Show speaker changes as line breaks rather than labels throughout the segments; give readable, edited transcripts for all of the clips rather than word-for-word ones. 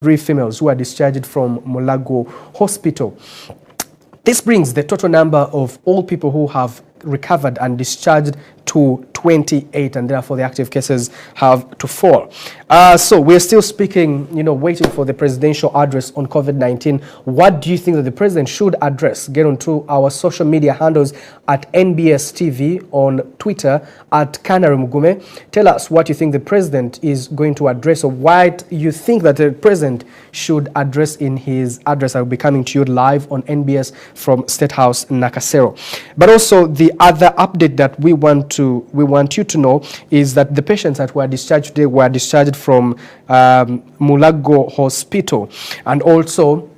3 females who are discharged from Mulago Hospital. This brings the total number of all people who have recovered and discharged to 28, and therefore the active cases have to fall. So we're still speaking, waiting for the presidential address on COVID-19. What do you think that the president should address? Get onto our social media handles at NBS TV, on Twitter at Kanari Mugume. Tell us what you think the president is going to address, or what you think that the president should address in his address. I will be coming to you live on NBS from State House Nakasero. But also the other update that we want you to know is that the patients that were discharged today were discharged from Mulago Hospital. And also,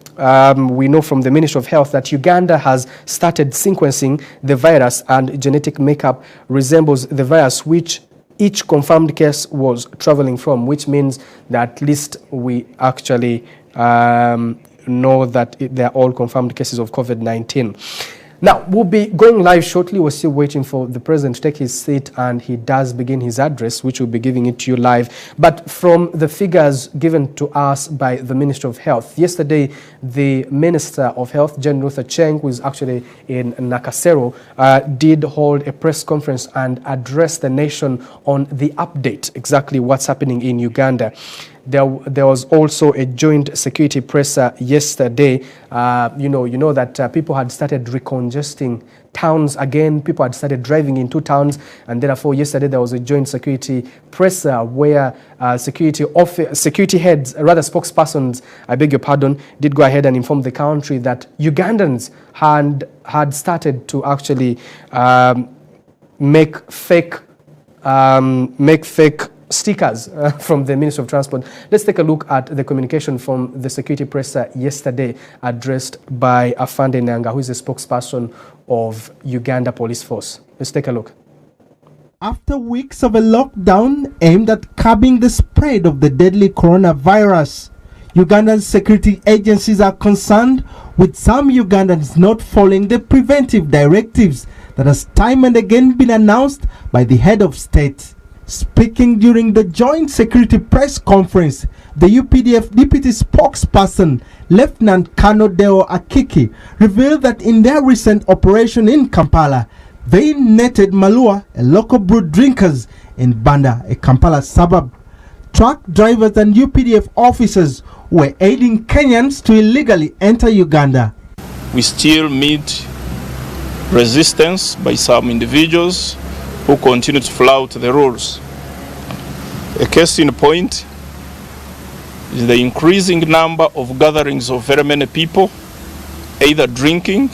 we know from the Ministry of Health that Uganda has started sequencing the virus, and genetic makeup resembles the virus which each confirmed case was traveling from, which means that at least we actually know that they're all confirmed cases of COVID-19. Now, we'll be going live shortly. We're still waiting for the president to take his seat, and he does begin his address, which we'll be giving it to you live. But from the figures given to us by the Ministry of Health, yesterday, the Minister of Health, Jane Ruth Aceng, who is actually in Nakasero, did hold a press conference and address the nation on the update, exactly what's happening in Uganda. There was also a joint security presser yesterday. You know that people had started recongesting towns again. People had started driving into towns, and therefore yesterday there was a joint security presser where security heads, rather spokespersons, I beg your pardon, did go ahead and inform the country that Ugandans had started to actually make fake stickers from the Ministry of Transport. Let's take a look at the communication from the security presser yesterday, addressed by Afande Nanga, who is a spokesperson of Uganda Police Force. Let's take a look.
After weeks of a lockdown aimed at curbing the spread of the deadly coronavirus, Uganda's security agencies are concerned with some Ugandans not following the preventive directives that has time and again been announced by the head of state. Speaking during the joint security press conference, the UPDF deputy spokesperson, Lieutenant Colonel Deo Akiki, revealed that in their recent operation in Kampala, they netted Malua, a local brew drinkers, in Banda, a Kampala suburb. Truck drivers and UPDF officers were aiding Kenyans to illegally enter Uganda.
We still meet resistance by some individuals who continue to flout the rules. A case in point is the increasing number of gatherings of very many people, either drinking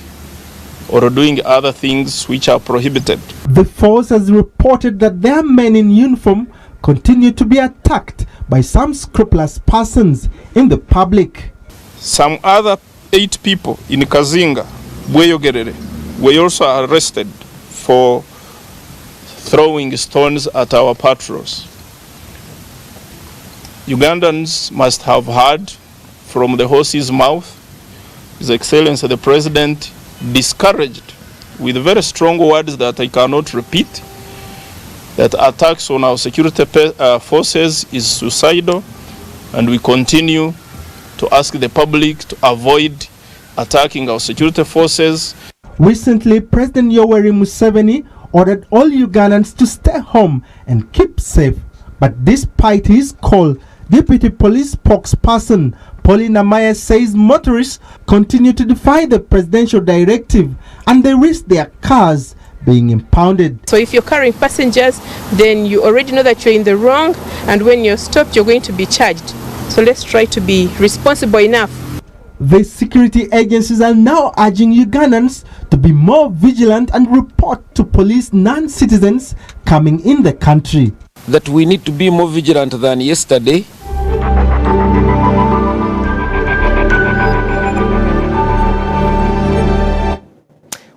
or doing other things which are prohibited.
The force has reported that their men in uniform continue to be attacked by some scrupulous persons in the public.
Some other 8 people in Kazinga, Bweyogerere, were also arrested for throwing stones at our patrols. Ugandans must have heard from the horse's mouth, His Excellency the President discouraged with very strong words that I cannot repeat, that attacks on our security forces is suicidal, and we continue to ask the public to avoid attacking our security forces.
Recently, President Yoweri Museveni ordered all Ugandans to stay home and keep safe. But despite his call, Deputy Police Spokesperson Paulina Maya says motorists continue to defy the presidential directive and they risk their cars being impounded.
So if you're carrying passengers, then you already know that you're in the wrong, and when you're stopped, you're going to be charged. So let's try to be responsible enough.
The security agencies are now urging Ugandans to be more vigilant and report to police non-citizens coming in the country.
That we need to be more vigilant than yesterday.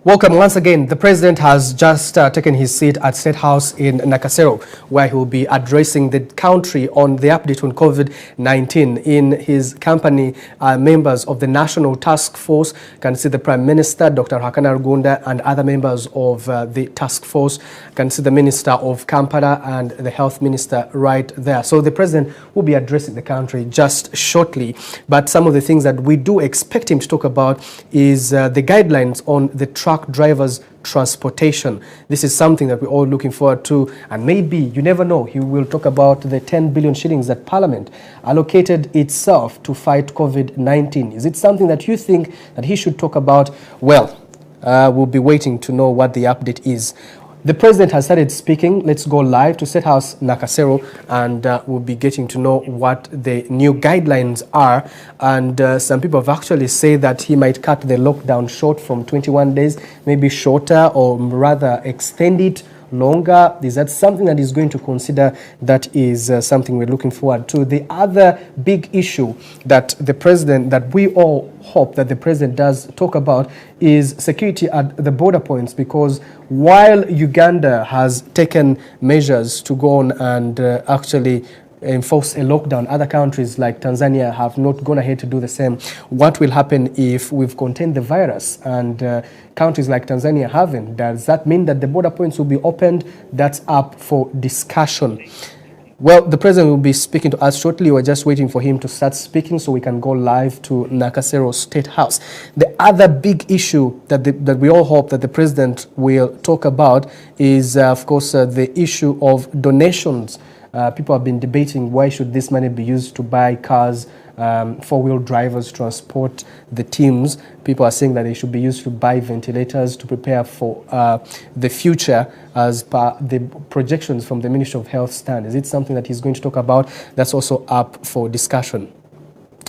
Welcome once again. The president has just taken his seat at State House in Nakasero, where he will be addressing the country on the update on COVID-19. In his company, members of the National Task Force, can see the Prime Minister, Dr. Hakana Rugunda, and other members of the task force. Can see the Minister of Kampala and the Health Minister right there. So the president will be addressing the country just shortly. But some of the things that we do expect him to talk about is the guidelines on the truck drivers' transportation. This is something that we're all looking forward to, and maybe, you never know, he will talk about the 10 billion shillings that Parliament allocated itself to fight COVID-19. Is it something that you think that he should talk about? Well, we'll be waiting to know what the update is. The president has started speaking. Let's go live to State House Nakasero, and we'll be getting to know what the new guidelines are. And some people have actually said that he might cut the lockdown short from 21 days, maybe shorter, or rather extend it longer. Is that something that he's going to consider? That is something we're looking forward to. The other big issue that the president, that we all hope that the president does talk about, is security at the border points, because while Uganda has taken measures to go on and actually enforce a lockdown, other countries like Tanzania have not gone ahead to do the same. What will happen if we've contained the virus and countries like Tanzania haven't? Does that mean that the border points will be opened? That's up for discussion. Well, the president will be speaking to us shortly. We're just waiting for him to start speaking so we can go live to Nakasero State House. The other big issue that we all hope that the president will talk about is, of course, the issue of donations. People have been debating, why should this money be used to buy cars, four-wheel drivers, transport the teams. People are saying that they should be used to buy ventilators to prepare for the future, as per the projections from the Ministry of Health stand. Is it something that he's going to talk about? That's also up for discussion.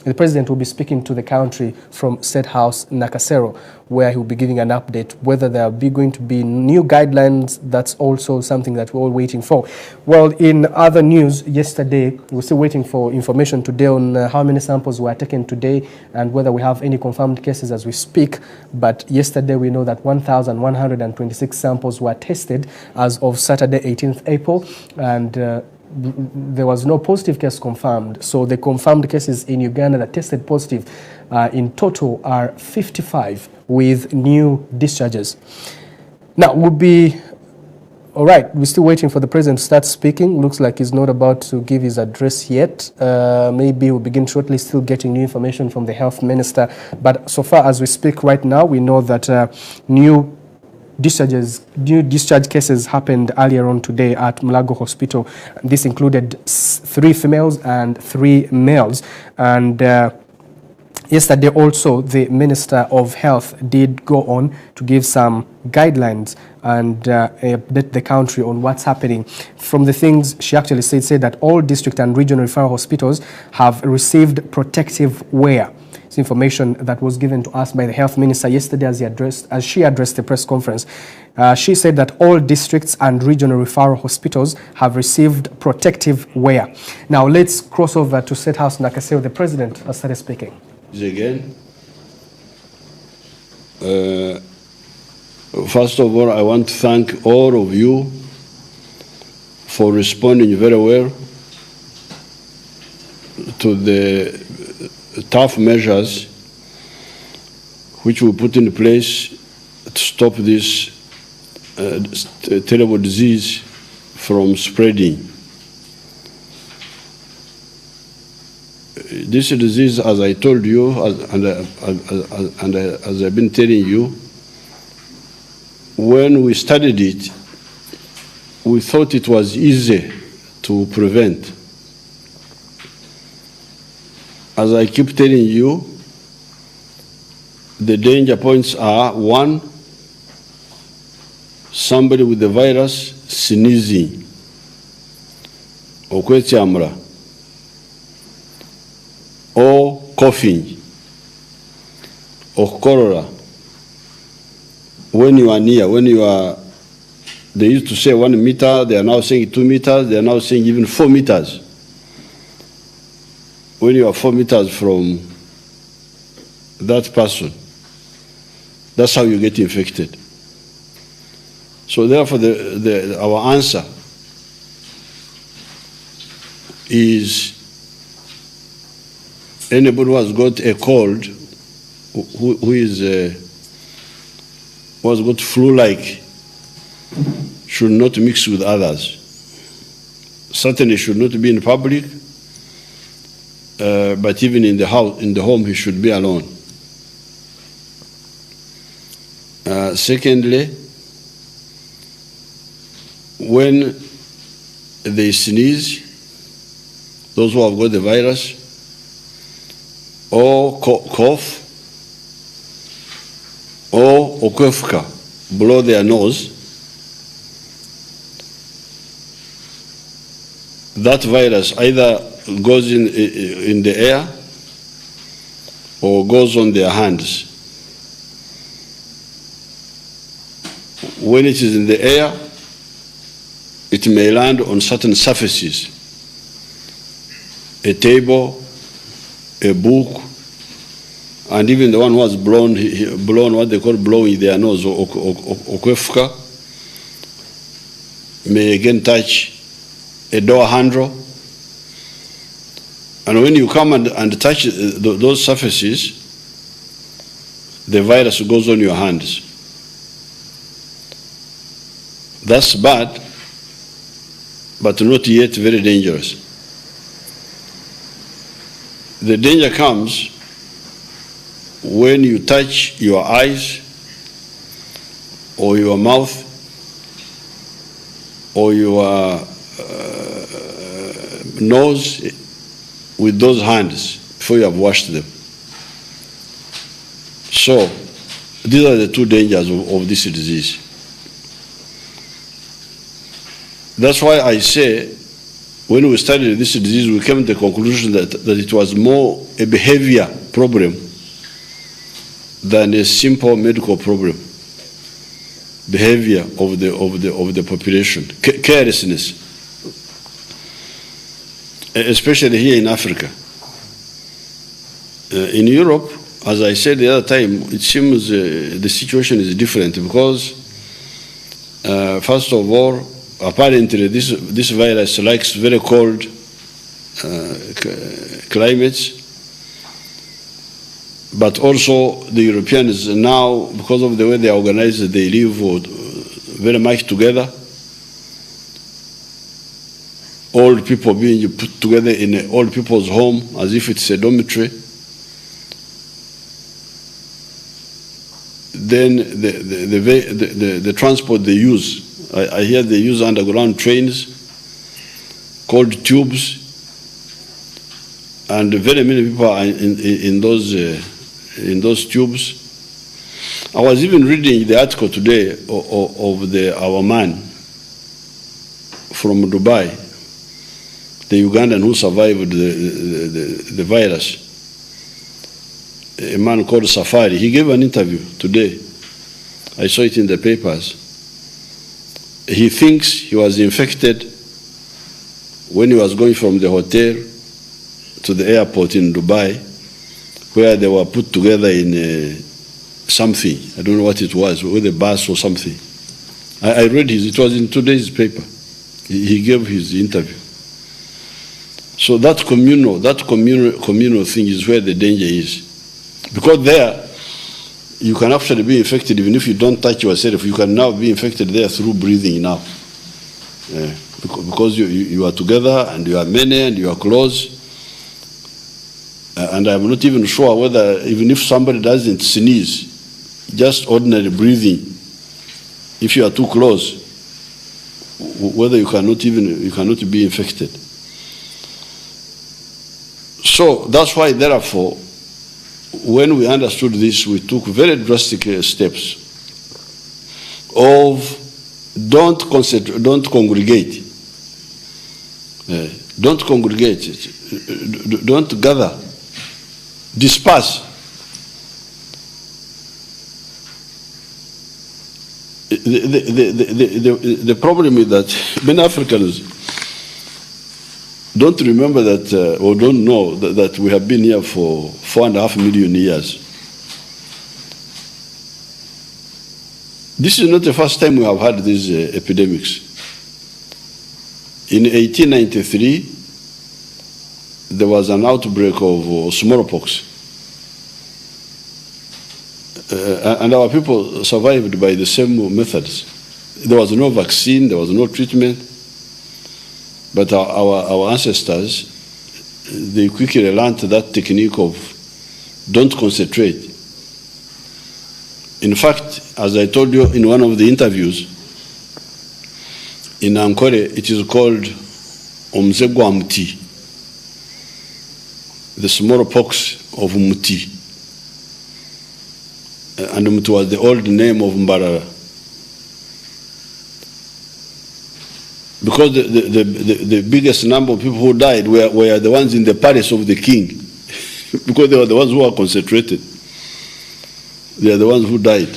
The president will be speaking to the country from State House Nakasero, where he will be giving an update whether there will be going to be new guidelines. That's also something that we're all waiting for. Well, in other news, yesterday, we're still waiting for information today on how many samples were taken today and whether we have any confirmed cases as we speak. But yesterday, we know that 1,126 samples were tested as of Saturday, 18th April, and there was no positive case confirmed. So the confirmed cases in Uganda that tested positive in total are 55, with new discharges. Now, we'll be all right. We're still waiting for the president to start speaking. Looks like he's not about to give his address yet. Maybe we'll begin shortly, still getting new information from the health minister. But so far as we speak right now, we know that new discharge cases happened earlier on today at Mulago Hospital. This included 3 females and 3 males. And yesterday also, the Minister of Health did go on to give some guidelines and update the country on what's happening. From the things she actually said that all district and regional referral hospitals have received protective wear. It's information that was given to us by the health minister yesterday as she addressed the press conference. She said that all districts and regional referral hospitals have received protective wear. Now let's cross over to State House Nakasero. The president has started speaking.
Again, first of all, I want to thank all of you for responding very well to the tough measures which we put in place to stop this terrible disease from spreading. This disease, as I told you, and as I've been telling you, when we studied it, we thought it was easy to prevent. As I keep telling you, the danger points are: 1, somebody with the virus sneezing, okwetiamra, or coughing, or cholera. When you are near, they used to say 1 meter, they are now saying 2 meters, they are now saying even 4 meters. When you are 4 meters from that person, that's how you get infected. So therefore, our answer is anybody who has got a cold, who has got flu-like, should not mix with others. Certainly should not be in public, but even in the house, in the home, he should be alone. Secondly, when they sneeze, those who have got the virus, or cough, or okefka, blow their nose, that virus either goes in the air or goes on their hands. When it is in the air, it may land on certain surfaces, a table, a book, and even the one who has blown what they call blowing their nose, or kwefka, may again touch a door handle. And when you come and touch those surfaces, the virus goes on your hands. That's bad, but not yet very dangerous. The danger comes when you touch your eyes or your mouth or your nose with those hands before you have washed them. So these are the two dangers of this disease. That's why I say, when we studied this disease, we came to the conclusion that it was more a behavior problem than a simple medical problem. Behavior of the population, carelessness, especially here in Africa. In Europe, as I said the other time, it seems the situation is different because, first of all, apparently this virus likes very cold climates, but also the Europeans now, because of the way they are organized, they live very much together. Old people being put together in an old people's home as if it's a dormitory. Then the transport they use, I hear they use underground trains called tubes, and very many people are in those tubes. I was even reading the article today of our man from Dubai, the Ugandan who survived the virus, a man called Safari. He gave an interview today. I saw it in the papers. He thinks he was infected when he was going from the hotel to the airport in Dubai, where they were put together in something. I don't know what it was, with a bus or something. I read it was in today's paper. He gave his interview. So that communal thing is where the danger is. Because there, you can actually be infected even if you don't touch yourself. You can now be infected there through breathing now. Because you are together and you are many and you are close. And I'm not even sure whether, even if somebody doesn't sneeze, just ordinary breathing, if you are too close, whether you cannot be infected. So that's why, therefore, when we understood this, we took very drastic steps of don't congregate, don't gather, disperse. The problem is that many Africans don't remember that, or don't know that we have been here for 4.5 million years. This is not the first time we have had these epidemics. In 1893, there was an outbreak of smallpox. And our people survived by the same methods. There was no vaccine, there was no treatment, but our ancestors, they quickly learned that technique of don't concentrate. In fact, as I told you in one of the interviews, in Ankole, it is called Omzegwa Muti, the smallpox of Muti. And it was the old name of Mbarara. Because the biggest number of people who died were the ones in the palace of the king, because they were the ones who were concentrated. They are the ones who died.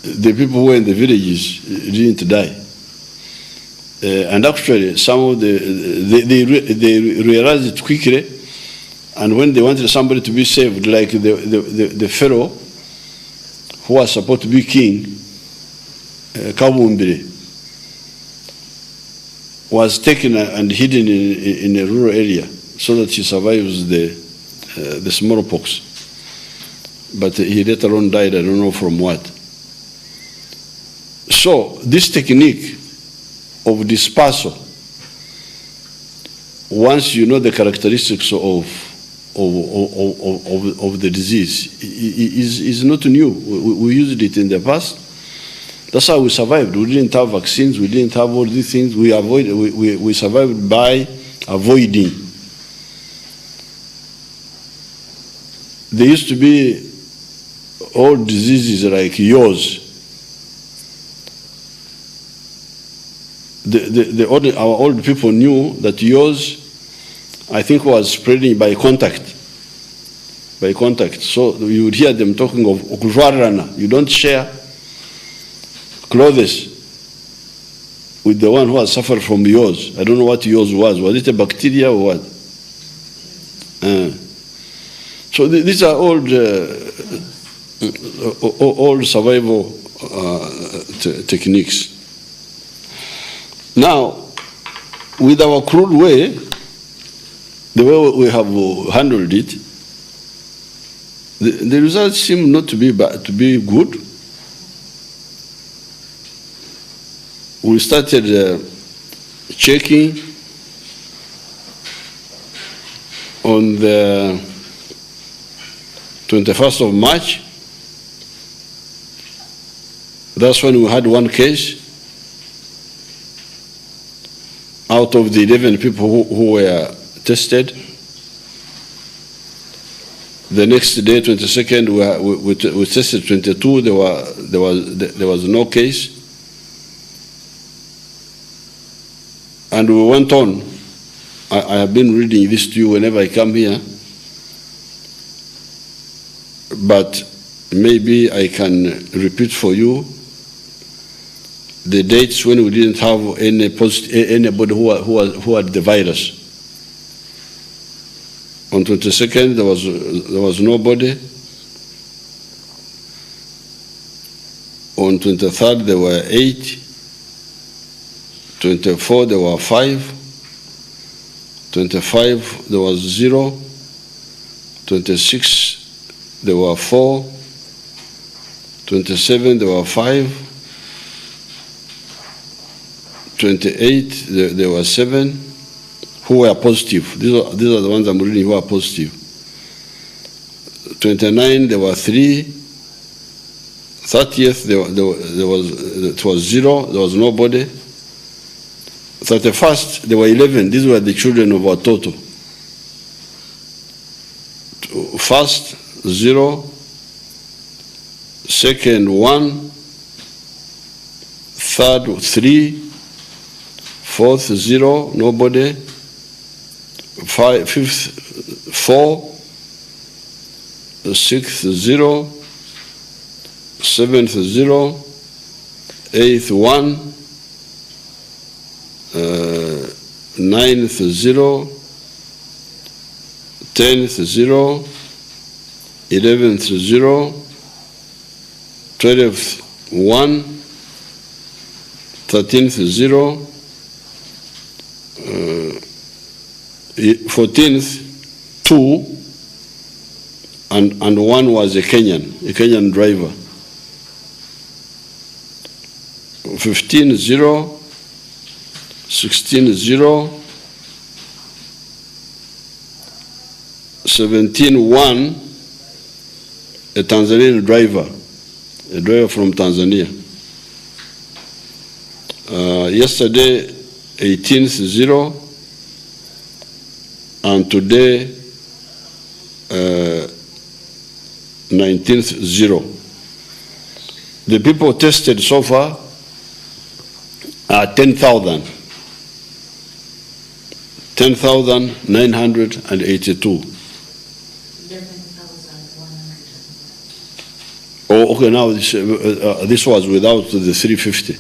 The people who were in the villages didn't die. And actually, some of they realized it quickly, and when they wanted somebody to be saved, like the pharaoh who was supposed to be king, Kabumbire, was taken and hidden in a rural area so that he survives the smallpox. But he later on died, I don't know from what. So this technique of dispersal, once you know the characteristics of the disease, is not new. We used it in the past. That's how we survived. We didn't have vaccines. We didn't have all these things. We survived by avoiding. There used to be old diseases like yours. Our old people knew that yours, I think, was spreading by contact. By contact. So you would hear them talking of okujwarana. You don't share clothes with the one who has suffered from yours. I don't know what yours was. Was it a bacteria or what? So these are old survival techniques. Now, with our crude way, the way we have handled it, the results seem not to be bad, to be good. We started checking on the 21st of March. That's when we had one case out of the 11 people who were tested. The next day, 22nd, we tested 22. There was no case. And we went on. I have been reading this to you whenever I come here. But maybe I can repeat for you the dates when we didn't have anybody who had the virus. On 22nd, there was nobody. On 23rd, there were 8. 24, there were 5. 25, there was 0. 26, there were 4. 27, there were 5. 28, there were 7 who were positive. These are the ones I'm reading who are positive. 29, there were 3. 30th, it was 0. There was nobody. 31st, there were 11. These were the children of our total. First, 0. Second, 1. Third, 3. Fourth, 0. Nobody. Fifth, 4. Sixth, 0. Seventh, 0. Eighth, 1. Ninth, 0. 10th, 0. 11th, 0. 12th 1, 13th 0, 14th 2, and one was a Kenyan driver. 15 0, 16 0, 17 1, a Tanzanian driver, a driver from Tanzania. Yesterday 18th 0, and today 19th 0. The people tested so far are 10,982. Oh, okay, now this was without the 350.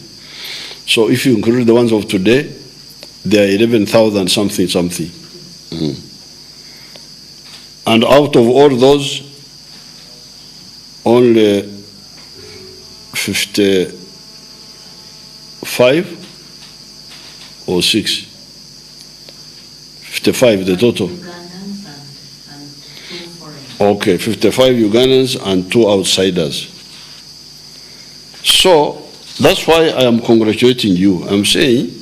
So if you include the ones of today, they are 11,000 something. And out of all those, only 55 or 6? 55, the total. Okay, 55 Ugandans and 2 outsiders. So that's why I am congratulating you. I'm saying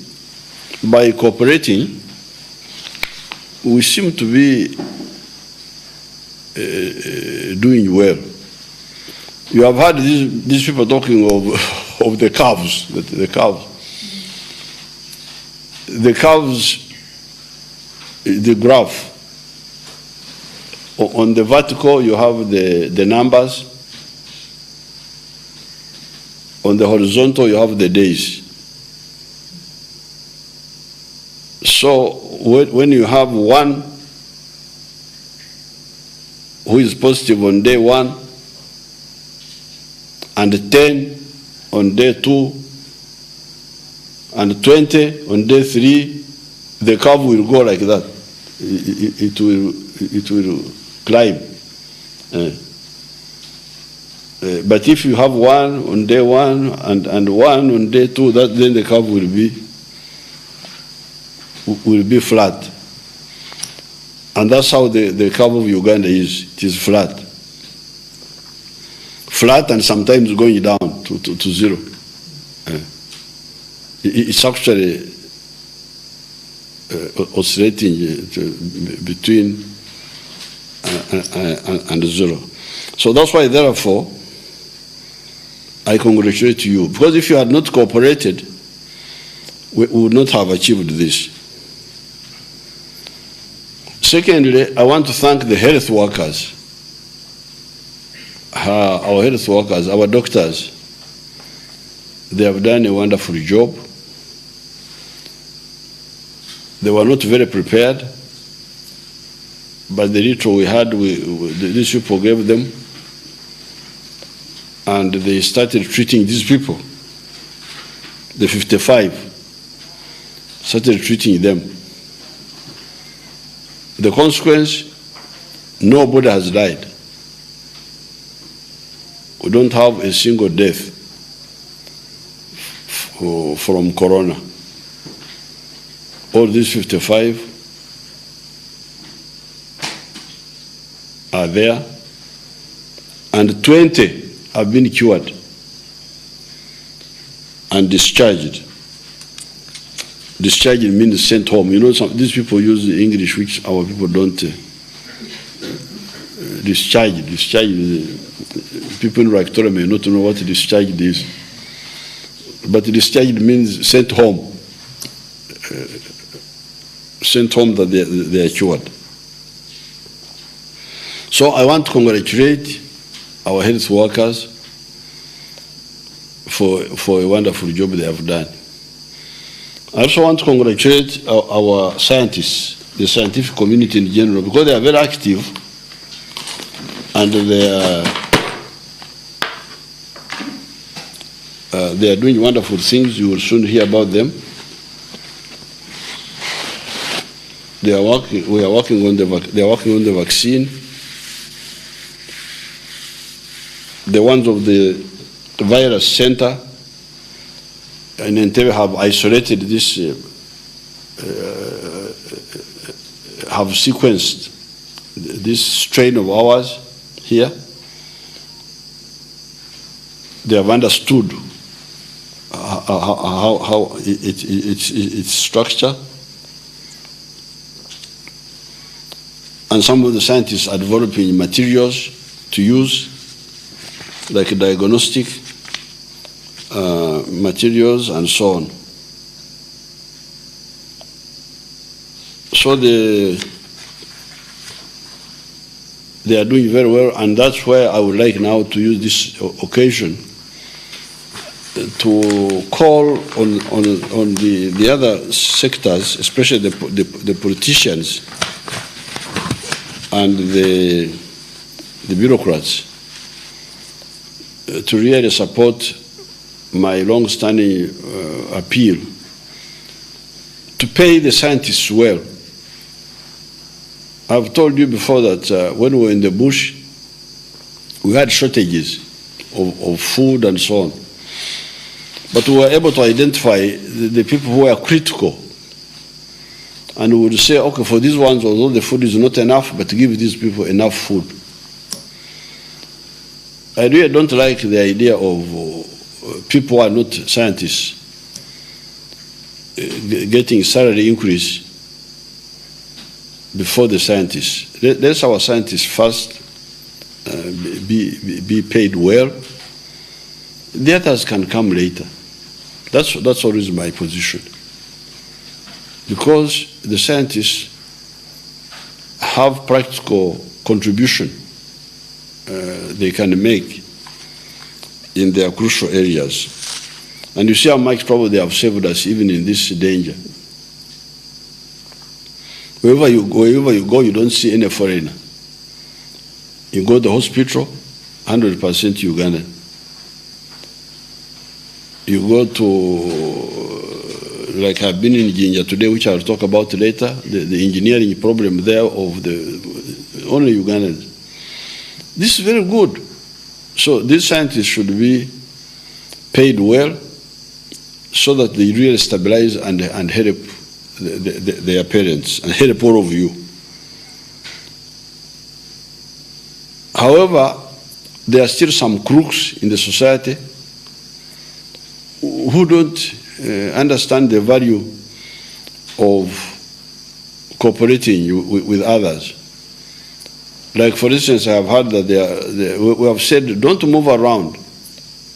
by cooperating, we seem to be doing well. You have heard these people talking of the calves, the calves. The calves, the graph. On the vertical, you have the numbers. On the horizontal, you have the days. So when you have one who is positive on day 1 and 10 on day 2 and 20 on day 3, the curve will go like that. It will climb. But if you have 1 on day 1 and 1 on day 2, then the curve will be flat. And that's how the curve of Uganda is. It is flat. Flat and sometimes going down to 0. It's actually oscillating between and 0. So that's why, therefore, I congratulate you. Because if you had not cooperated, we would not have achieved this. Secondly, I want to thank the health workers, our health workers, our doctors. They have done a wonderful job. They were not very prepared, but the little we had, these people gave them, and they started treating these people. The 55 started treating them. The consequence, nobody has died. We don't have a single death from corona. All these 55 are there, and 20 have been cured and discharged. Discharged means sent home. You know, these people use English which our people don't. Discharged. People in Victoria may not know what discharged is. But discharged means sent home. Sent home that they are cured. So I want to congratulate our health workers for a wonderful job they have done. I also want to congratulate our scientists, the scientific community in general, because they are very active and they are doing wonderful things. You will soon hear about them. They are working on the vaccine. The ones of the virus center in Entebbe have isolated this, have sequenced this strain of ours here. They have understood how its structure. And some of the scientists are developing materials to use, like diagnostic materials and so on. So they are doing very well, and that's where I would like now to use this occasion to call on the other sectors, especially the politicians and the bureaucrats, to really support my long-standing appeal to pay the scientists well. I've told you before that when we were in the bush, we had shortages of food and so on. But we were able to identify the people who were critical. And we would say, okay, for these ones, although the food is not enough, but give these people enough food. I really don't like the idea of people who are not scientists getting salary increase before the scientists. Let our scientists first be paid well. The others can come later. That's always my position. Because the scientists have practical contribution they can make in their crucial areas. And you see how much trouble they have saved us even in this danger. Wherever you go, you don't see any foreigner. You go to the hospital, 100% Ugandan. You go to, like I've been in Jinja today, which I'll talk about later, the engineering problem there of the only Ugandans. This is very good. So these scientists should be paid well so that they really stabilize and help their parents and help all of you. However, there are still some crooks in the society who don't understand the value of cooperating with others. Like, for instance, I have heard that we have said, don't move around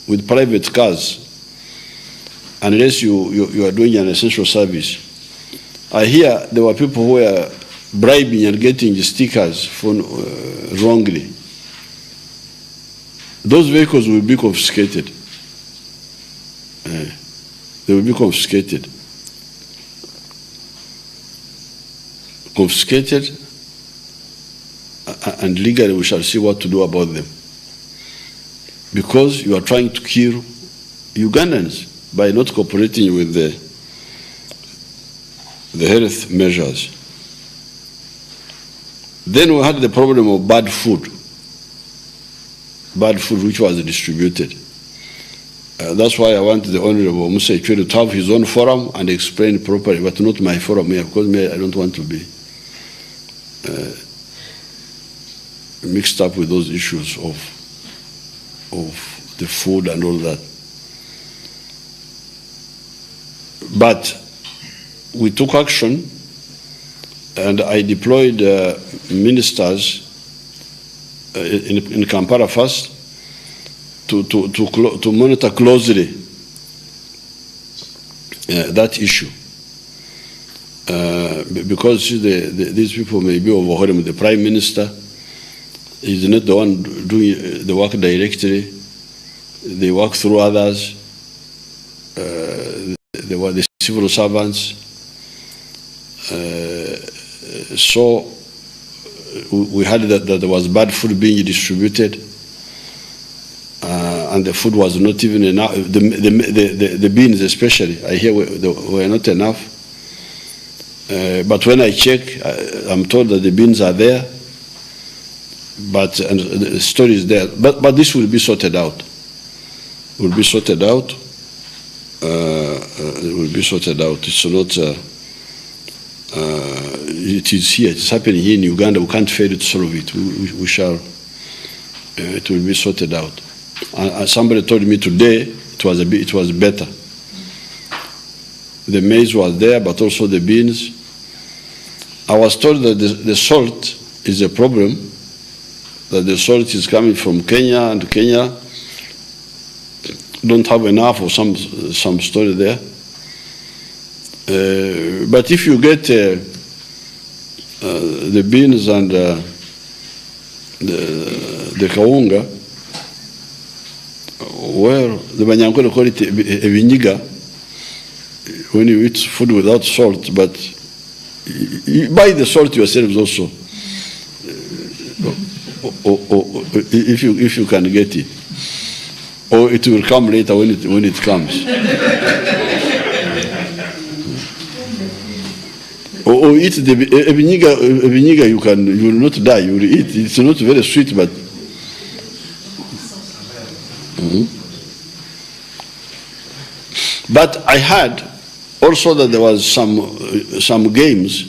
with private cars unless you are doing an essential service. I hear there were people who were bribing and getting stickers wrongly. Those vehicles will be confiscated. They will be confiscated. Confiscated, and legally we shall see what to do about them. Because you are trying to kill Ugandans by not cooperating with the health measures. Then we had the problem of bad food which was distributed. That's why I want the Honorable Musa Ichwelu to have his own forum and explain properly, but not my forum here, because I don't want to be mixed up with those issues of the food and all that. But we took action, and I deployed ministers in Kampala first to monitor closely that issue. Because these people may be overwhelmed. The Prime Minister is not the one doing the work directly. They work through others. They were the civil servants. So we heard that there was bad food being distributed, and the food was not even enough. The beans especially, I hear were not enough. But when I check, I'm told that the beans are there, and the story is there. But this will be sorted out. will be sorted out. It will be sorted out. It's not. It is here. It's happening here in Uganda. We can't fail to solve it. We shall. It will be sorted out. Somebody told me today it was better. The maize was there, but also the beans. I was told that the salt is a problem. That the salt is coming from Kenya, and Kenya don't have enough, or some story there. But if you get the beans and the kaunga, well, the Banyankole call it ebinyiga, when you eat food without salt, but you buy the salt yourselves also, or if you can get it, or it will come later when it comes. Or eat the ebinyiga, you will not die. You will eat. It's not very sweet, but. But I heard also that there was some games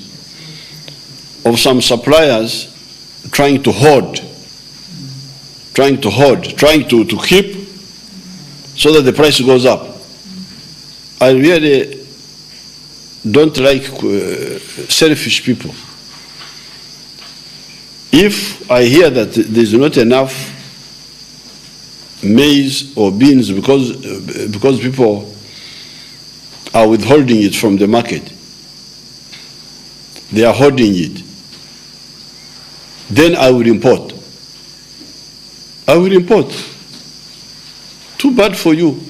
of some suppliers trying to keep so that the price goes up. I really don't like selfish people. If I hear that there's not enough maize or beans because people are withholding it from the market, they are holding it, then I will import. Too bad for you.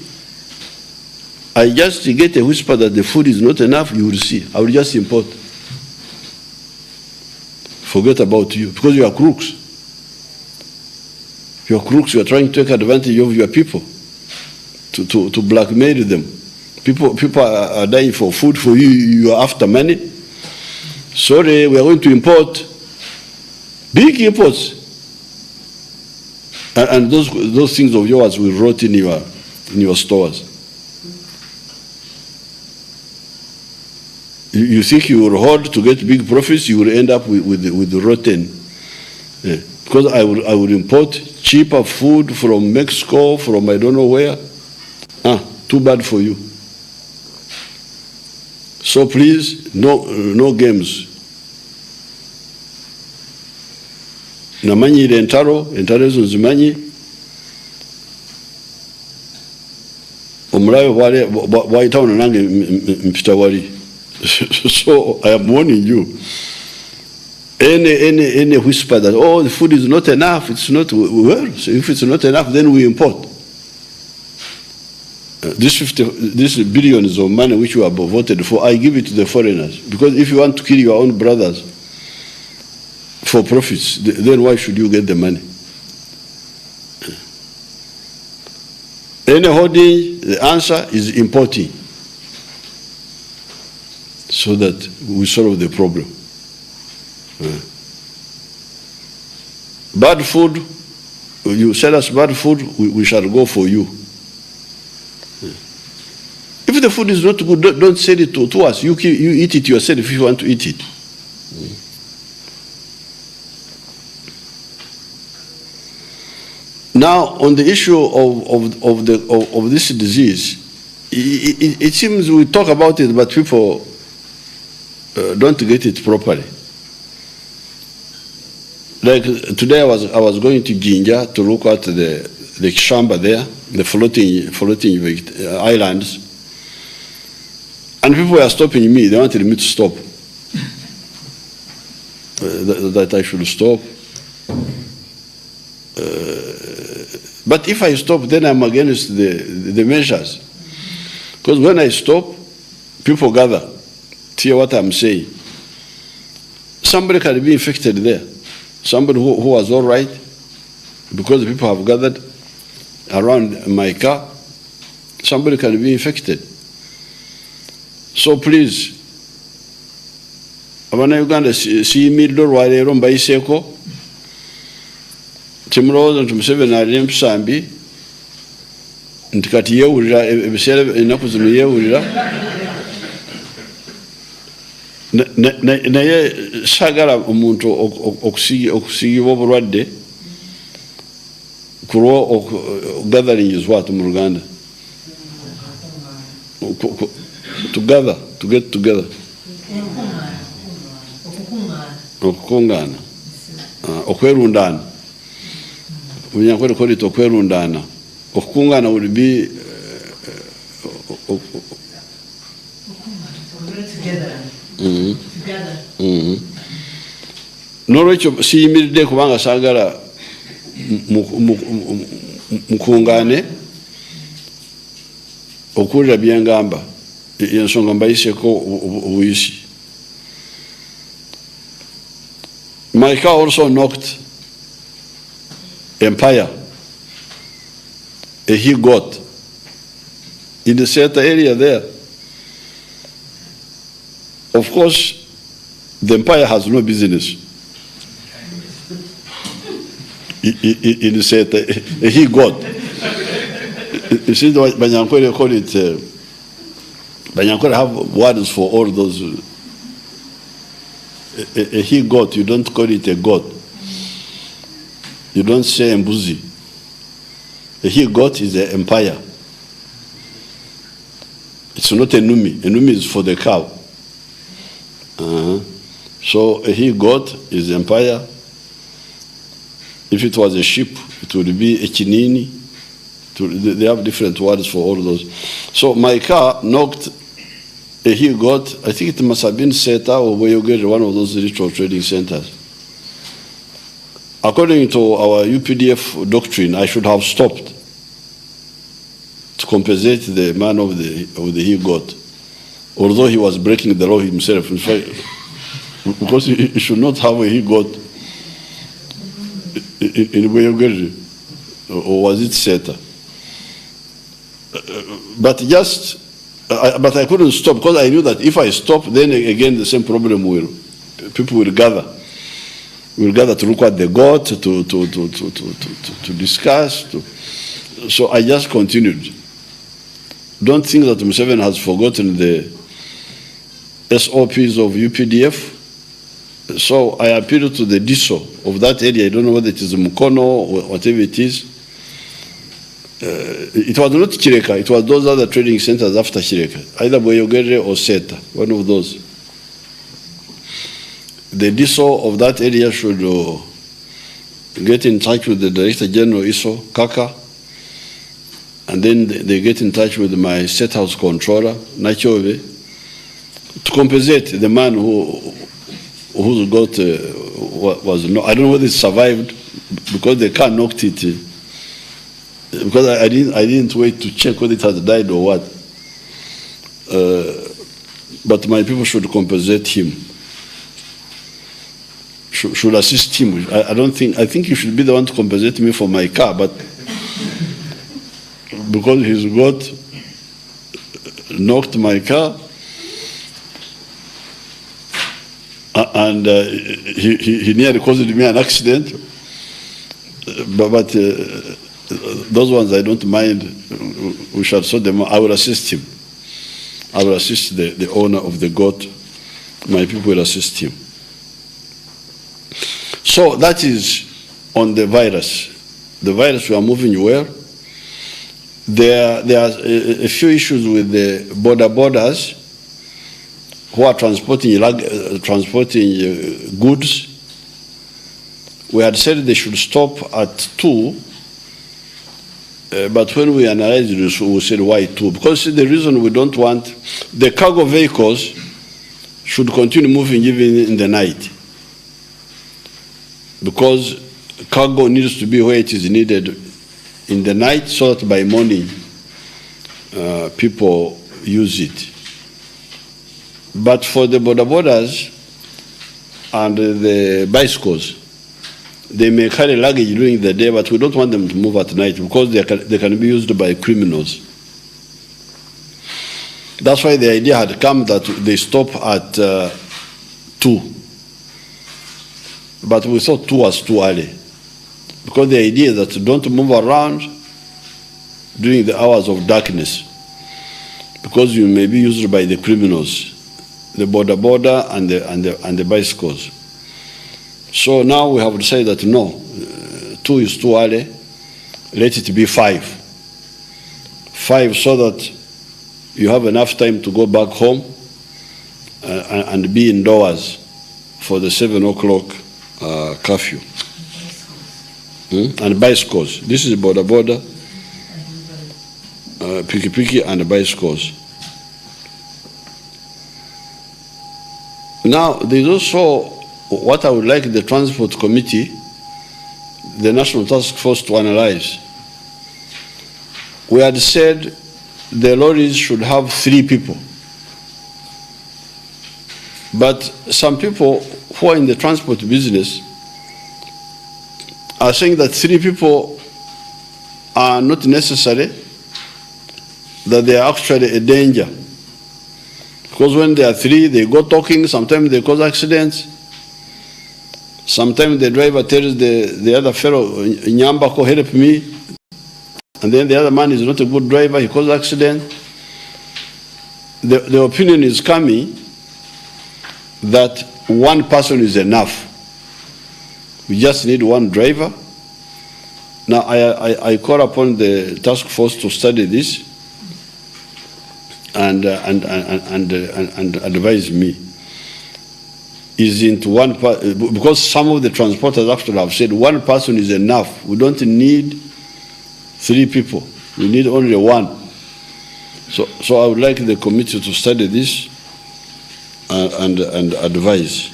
I just get a whisper that the food is not enough, you will see. I will just import. Forget about you, because you are crooks. You are crooks, you are trying to take advantage of your people, to blackmail them. People are dying for food, for you, you are after money. Sorry, we are going to import big imports. And those things of yours will rot in your stores. You think you will hold to get big profits, you will end up with the rotten. Because I will import cheaper food from Mexico, from I don't know where. Too bad for you. So please, no games. Namanyi entaro ezo nzimanyi. Omulabe bwayitawo nange mpita wali. So I am warning you. Any whisper that the food is not enough, it's not, well, so if it's not enough, then we import. This billions of money which you have voted for, I give it to the foreigners. Because if you want to kill your own brothers for profits, then why should you get the money? Any holding, the answer is importing, so that we solve the problem. Bad food, you sell us bad food, we shall go for you. If the food is not good, don't sell it to us. You eat it yourself if you want to eat it. Now, on the issue of this disease, it seems we talk about it, but people don't get it properly. Like today, I was going to Jinja to look at the Kishamba there, the floating islands, and people were stopping me. They wanted me to stop. That I should stop. But if I stop, then I'm against the measures. Because when I stop, people gather to hear what I'm saying. Somebody can be infected there. Somebody who was all right, because people have gathered around my car, somebody can be infected. So please, abana Uganda si midlo rwalero mbayiseko timrozo ntumuseveni ali empisambi nti kati yeewulira ebiseera ennaku zino yeewulira naye saagala omuntu okusiigibwa obulwadde kulwa gathering is what mu Luganda to get together okukungaana okwerundaana munyankwere kolita okwerundaana okukungaana would be n'olwekyo siyimiridde kubanga saagala mukungaane okuwulira byengamba ensonga mbayiseko obuyisi. My car also knocked Empire, he got in the center area there. Of course, the Empire has no business in the center. He got. You see, Banyankwere call it. Banyankwere have words for all those. He got. You don't call it a god. You don't say Mbuzi. He got is the Empire. It's not a Numi. A Numi is for the cow. So he got is Empire. If it was a sheep, it would be a Chinini. They have different words for all those. So my car knocked he got, I think it must have been Seta or Weyogere, one of those ritual trading centers. According to our UPDF doctrine, I should have stopped to compensate the man of the he got, although he was breaking the law himself. In fact, because he should not have a he got in Weyogere, or was it Seta? But I couldn't stop because I knew that if I stop, then again the same problem people will gather. We'll gather to look at the goat, to discuss. So I just continued. Don't think that Museveni has forgotten the SOPs of UPDF. So I appealed to the DISO of that area. I don't know whether it is Mukono or whatever it is. It was not Chireka, it was those other trading centers after Chireka, either Boyogere or Seta, one of those. The DISO of that area should get in touch with the Director General ISO, Kaka, and then they get in touch with my State House Controller, Nachove, to compensate the man who got, was no, I don't know whether it survived, because the car knocked it. Because I didn't wait to check whether it had died or what. But my people should compensate him. Should assist him. I think you should be the one to compensate me for my car, but because his goat knocked my car, and he nearly caused me an accident, but those ones I don't mind. We shall sort them out. I will assist him. I will assist the owner of the goat. My people will assist him. So that is on the virus. The virus, we are moving well. There are a few issues with the borders who are transporting goods. We had said they should stop at 2. But when we analyzed this, we said why 2? Because the reason we don't want the cargo vehicles should continue moving even in the night. Because cargo needs to be where it is needed in the night so that by morning people use it. But for the borders and the bicycles, they may carry luggage during the day, but we don't want them to move at night because they can be used by criminals. That's why the idea had come that they stop at 2. But we thought 2 was too early. Because the idea is that don't move around during the hours of darkness, because you may be used by the criminals, the border and the bicycles. So now we have decided that no, 2 is too early. Let it be 5. 5 so that you have enough time to go back home and be indoors for the 7 o'clock curfew. And bicycles. This is border, piki and bicycles. Now, there's also what I would like the Transport Committee, the National Task Force, to analyze. We had said the lorries should have 3 people. But some people who are in the transport business are saying that 3 people are not necessary, that they are actually a danger. Because when there are 3, they go talking, sometimes they cause accidents. Sometimes the driver tells the other fellow, Nyambako, help me. And then the other man is not a good driver, he causes accident. The opinion is coming that 1 person is enough. We just need 1 driver. Now I call upon the task force to study this and advise me. Isn't 1 person, because some of the transporters actually have said 1 person is enough. We don't need 3 people. We need only 1. So I would like the committee to study this and advise.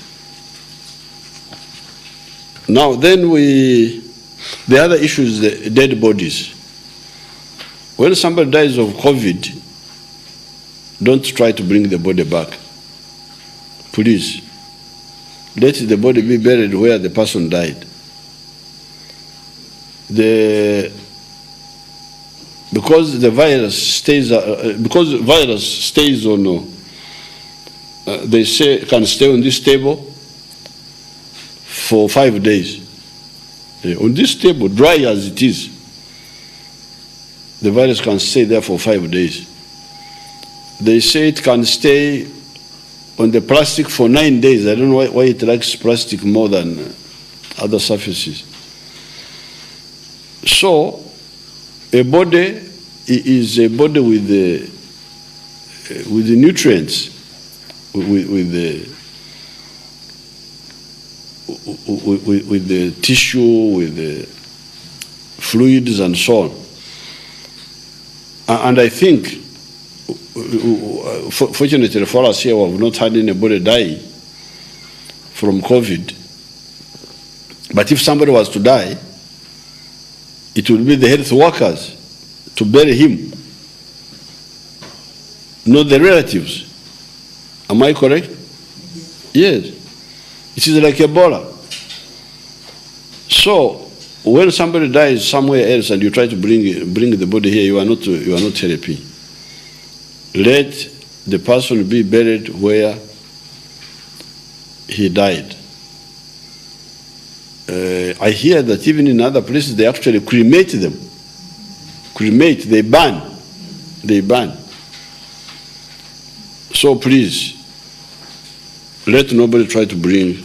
Now then the other issue is the dead bodies. When somebody dies of COVID, don't try to bring the body back. Please. Let the body be buried where the person died. Because the virus stays, on, they say can stay on this table for 5 days. On this table, dry as it is, the virus can stay there for 5 days. They say it can stay on the plastic for 9 days. I don't know why it likes plastic more than other surfaces. So, a body is a body with the nutrients, with the tissue, with the fluids and so on. And I think, fortunately for us here, we have not had anybody die from COVID. But if somebody was to die, it will be the health workers to bury him, not the relatives. Am I correct? Yes. It is like Ebola. So when somebody dies somewhere else and you try to bring the body here, you are not helping. Let the person be buried where he died. I hear that even in other places they actually cremate them. They burn. So please, let nobody try to bring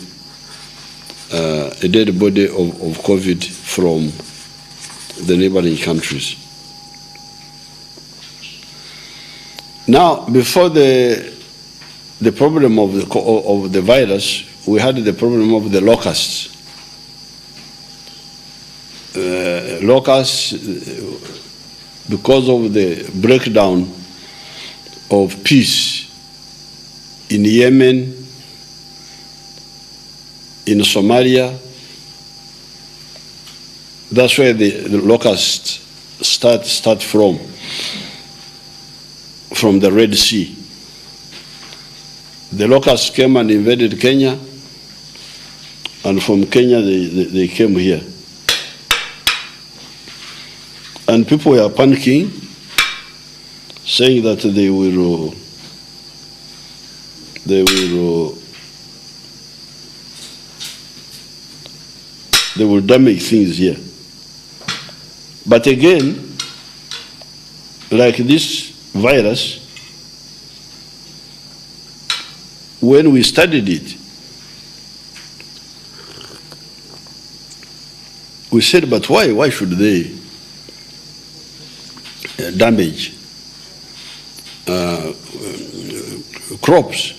a dead body of COVID from the neighboring countries. Now, before the problem of the virus, we had the problem of the locusts. Locusts, because of the breakdown of peace in Yemen, in Somalia, that's where the locusts start from the Red Sea. The locusts came and invaded Kenya, and from Kenya they came here. And people were panicking, saying that they will damage things here. But again, like this virus, when we studied it, we said, but why? Why should they damage crops?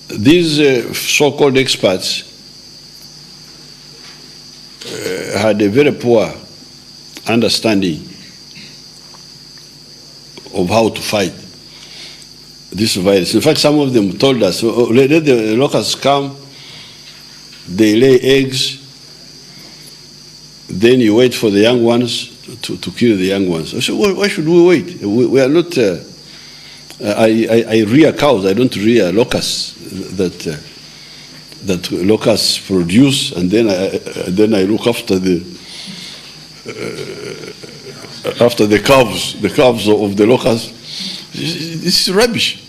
These so-called experts had a very poor understanding of how to fight this virus. In fact, some of them told us, let the locusts come, they lay eggs, then you wait for the young ones to kill the young ones. I said, why should we wait? We are not, I rear cows, I don't rear locusts that locusts produce, and then I look after the calves of the locusts. This is rubbish.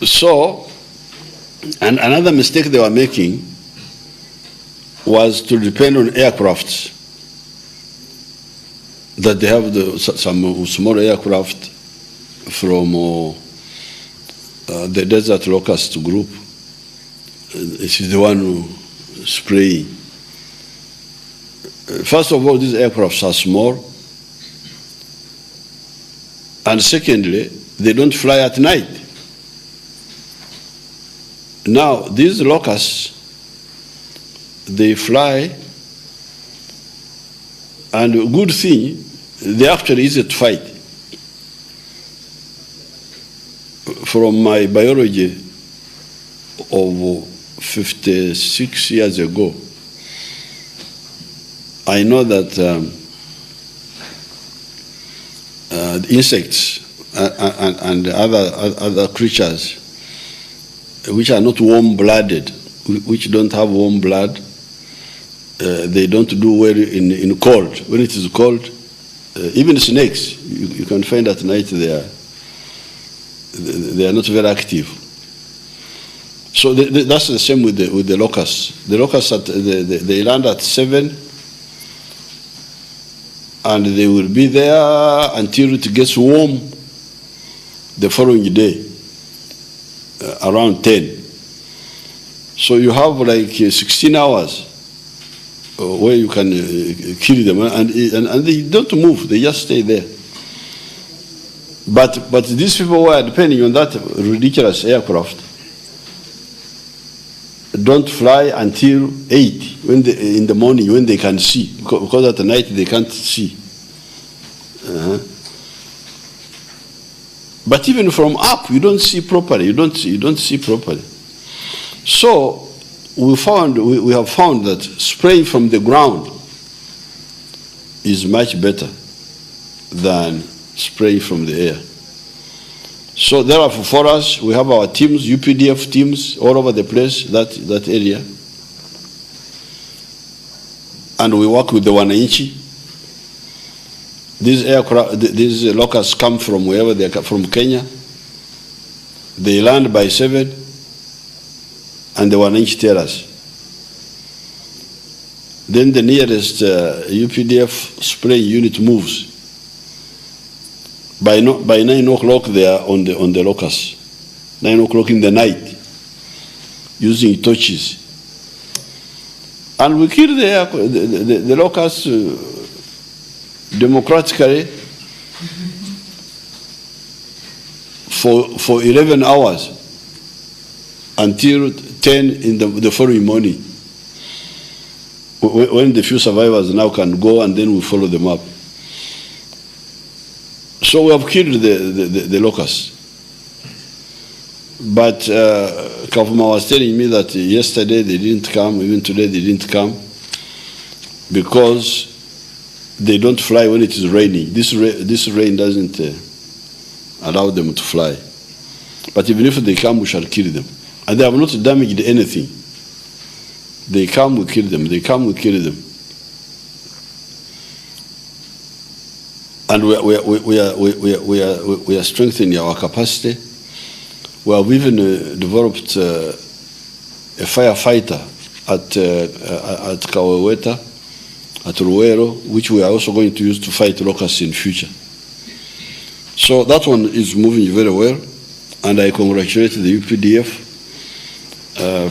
So, and another mistake they were making was to depend on aircrafts, that they have some small aircraft from the desert locust group. This is the one who spraying. First of all, these aircrafts are small, and secondly, they don't fly at night. Now, these locusts, they fly, and a good thing, they actually easy to fight. From my biology of 56 years ago, I know that insects and other creatures which are not warm-blooded, which don't have warm blood, they don't do well in cold. When it is cold, even snakes, you can find at night they are not very active. So that's the same with the locusts. The locusts, they land at 7, and they will be there until it gets warm the following day, around 10. So you have like 16 hours where you can kill them, and they don't move, they just stay there. But these people who are depending on that ridiculous aircraft don't fly until 8 in the morning when they can see, because at night they can't see. But even from up, you don't see properly. You don't see properly. So we have found that spraying from the ground is much better than spraying from the air. So therefore, for us, we have our teams, UPDF teams, all over the place, that area. And we work with the Wananchi. These locusts come from wherever they come from, Kenya. They land by 7, and the Wananchi tell us. Then the nearest UPDF spraying unit moves. By 9 o'clock, they are on the locusts. 9 o'clock in the night, using torches. And we kill the locusts democratically for 11 hours until 10 in the following morning, when the few survivors now can go, and then we follow them up. So we have killed the locusts. But Kavuma was telling me that yesterday they didn't come, even today they didn't come, because they don't fly when it is raining. This rain doesn't allow them to fly. But even if they come, we shall kill them. And they have not damaged anything. They come, we kill them. They come, we kill them. And we are strengthening our capacity. We have even developed a firefighter at Kawaweta, at Ruero, which we are also going to use to fight locusts in future. So that one is moving very well, and I congratulate the UPDF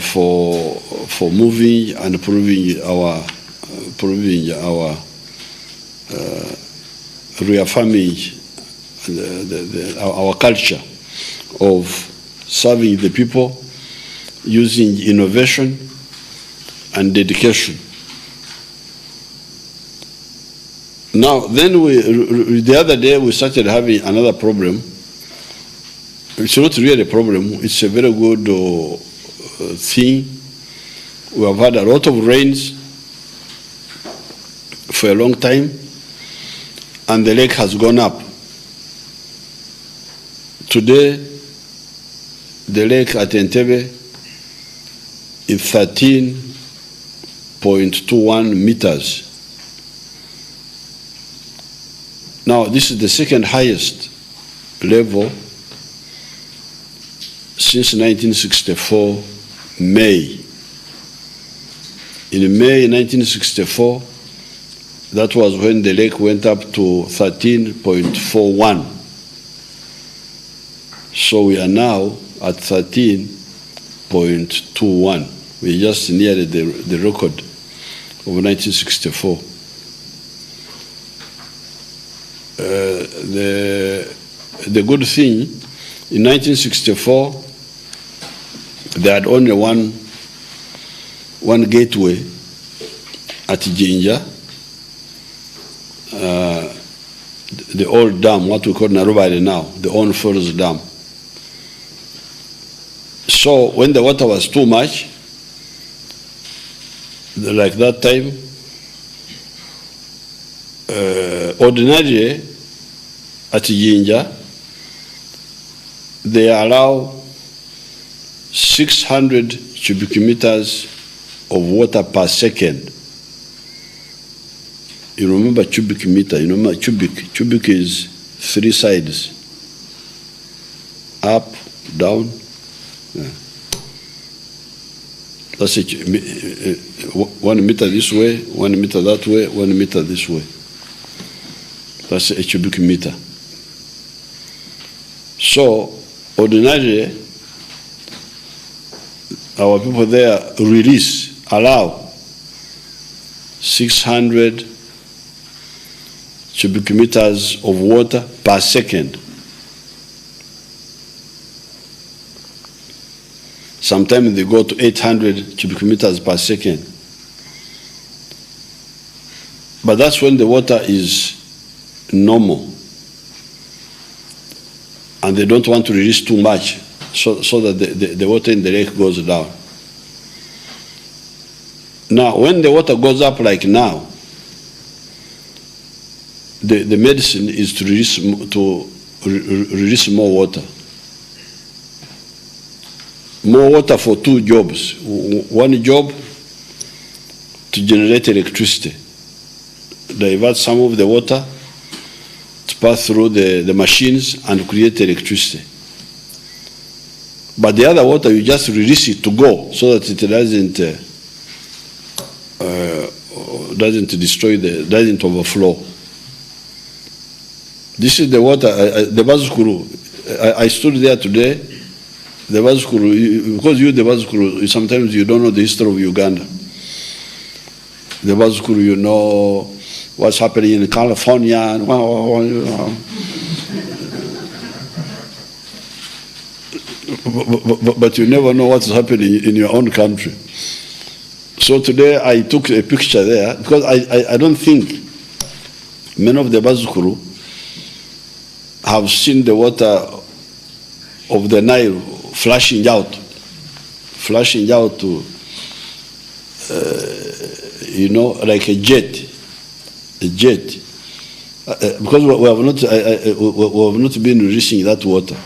for moving and reaffirming our culture of serving the people using innovation and dedication. Now, then the other day we started having another problem. It's not really a problem, it's a very good thing. We have had a lot of rains for a long time, and the lake has gone up. Today, the lake at Entebbe is 13.21 meters. Now, this is the second highest level since 1964, May. In May 1964, that was when the lake went up to 13.41. So we are now at 13.21. We're just near the record of 1964. The good thing, in 1964, they had only one gateway at Jinja, the old dam, what we call Narubari now, the old Falls Dam. So when the water was too much, like that time, ordinarily at Jinja, they allow 600 cubic meters of water per second. You remember cubic meter, you remember cubic. Cubic is 3 sides, up, down. Yeah. That's it. 1 meter this way, 1 meter that way, 1 meter this way. That's a cubic meter. So, ordinarily, our people there allow 600 cubic meters of water per second. Sometimes they go to 800 cubic meters per second. But that's when the water is normal. And they don't want to release too much so that the water in the lake goes down. Now, when the water goes up like now, the medicine is to release more water. More water for 2 jobs. One job, to generate electricity. Divert some of the water to pass through the machines and create electricity. But the other water, you just release it to go so that it doesn't destroy, doesn't overflow. This is the water, the Bazukuru. I stood there today, the Bazukuru, because you, the Bazukuru, sometimes you don't know the history of Uganda. The Bazukuru, you know what's happening in California. But you never know what's happening in your own country. So today I took a picture there because I don't think many of the Bazukuru have seen the water of the Nile flashing out to, like a jet. Because we have not been releasing that water.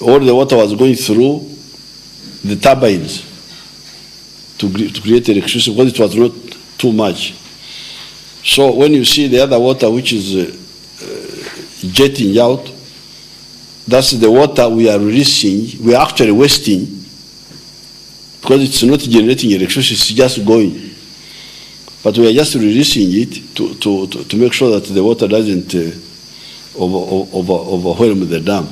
All the water was going through the turbines to create electricity because it was not too much. So when you see the other water which is jetting out, that's the water we are releasing, we are actually wasting because it's not generating electricity, it's just going. But we are just releasing it to make sure that the water doesn't overwhelm the dam.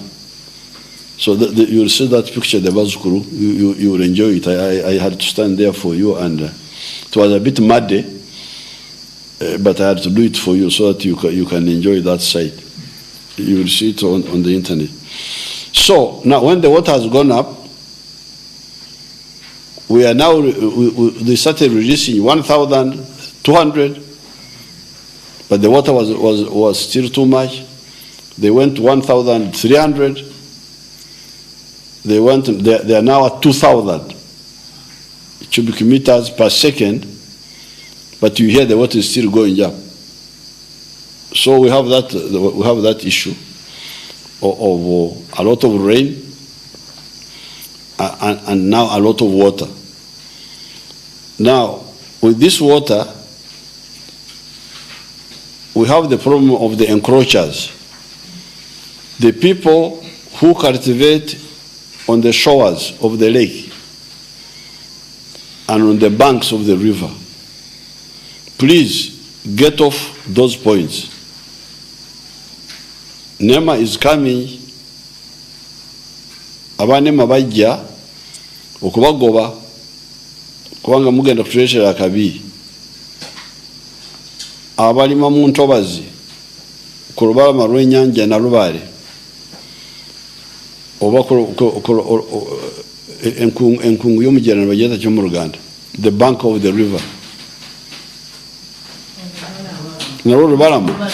So you will see that picture, the Bazukuru, you will enjoy it. I had to stand there for you, and it was a bit muddy, but I had to do it for you so that you can enjoy that site. You will see it on the internet. So now when the water has gone up, we are now, they started releasing 1,200, but the water was still too much. They went to 1,300. They are now at 2,000 cubic meters per second, but you hear the water is still going up. So we have that issue of a lot of rain and now a lot of water. Now, with this water, we have the problem of the encroachers. The people who cultivate on the shores of the lake and on the banks of the river. Please get off those points. NEMA is coming. Abanema bajja okubagoba kubanga mugenda kutuleetera akabi. Abalima mu ntobazi ku lubalama lw'ennyanja na Lubaale oba enkungu y'omujjanano bagiyita kyo mu Luganda, the bank of the river. Nalwo lubalama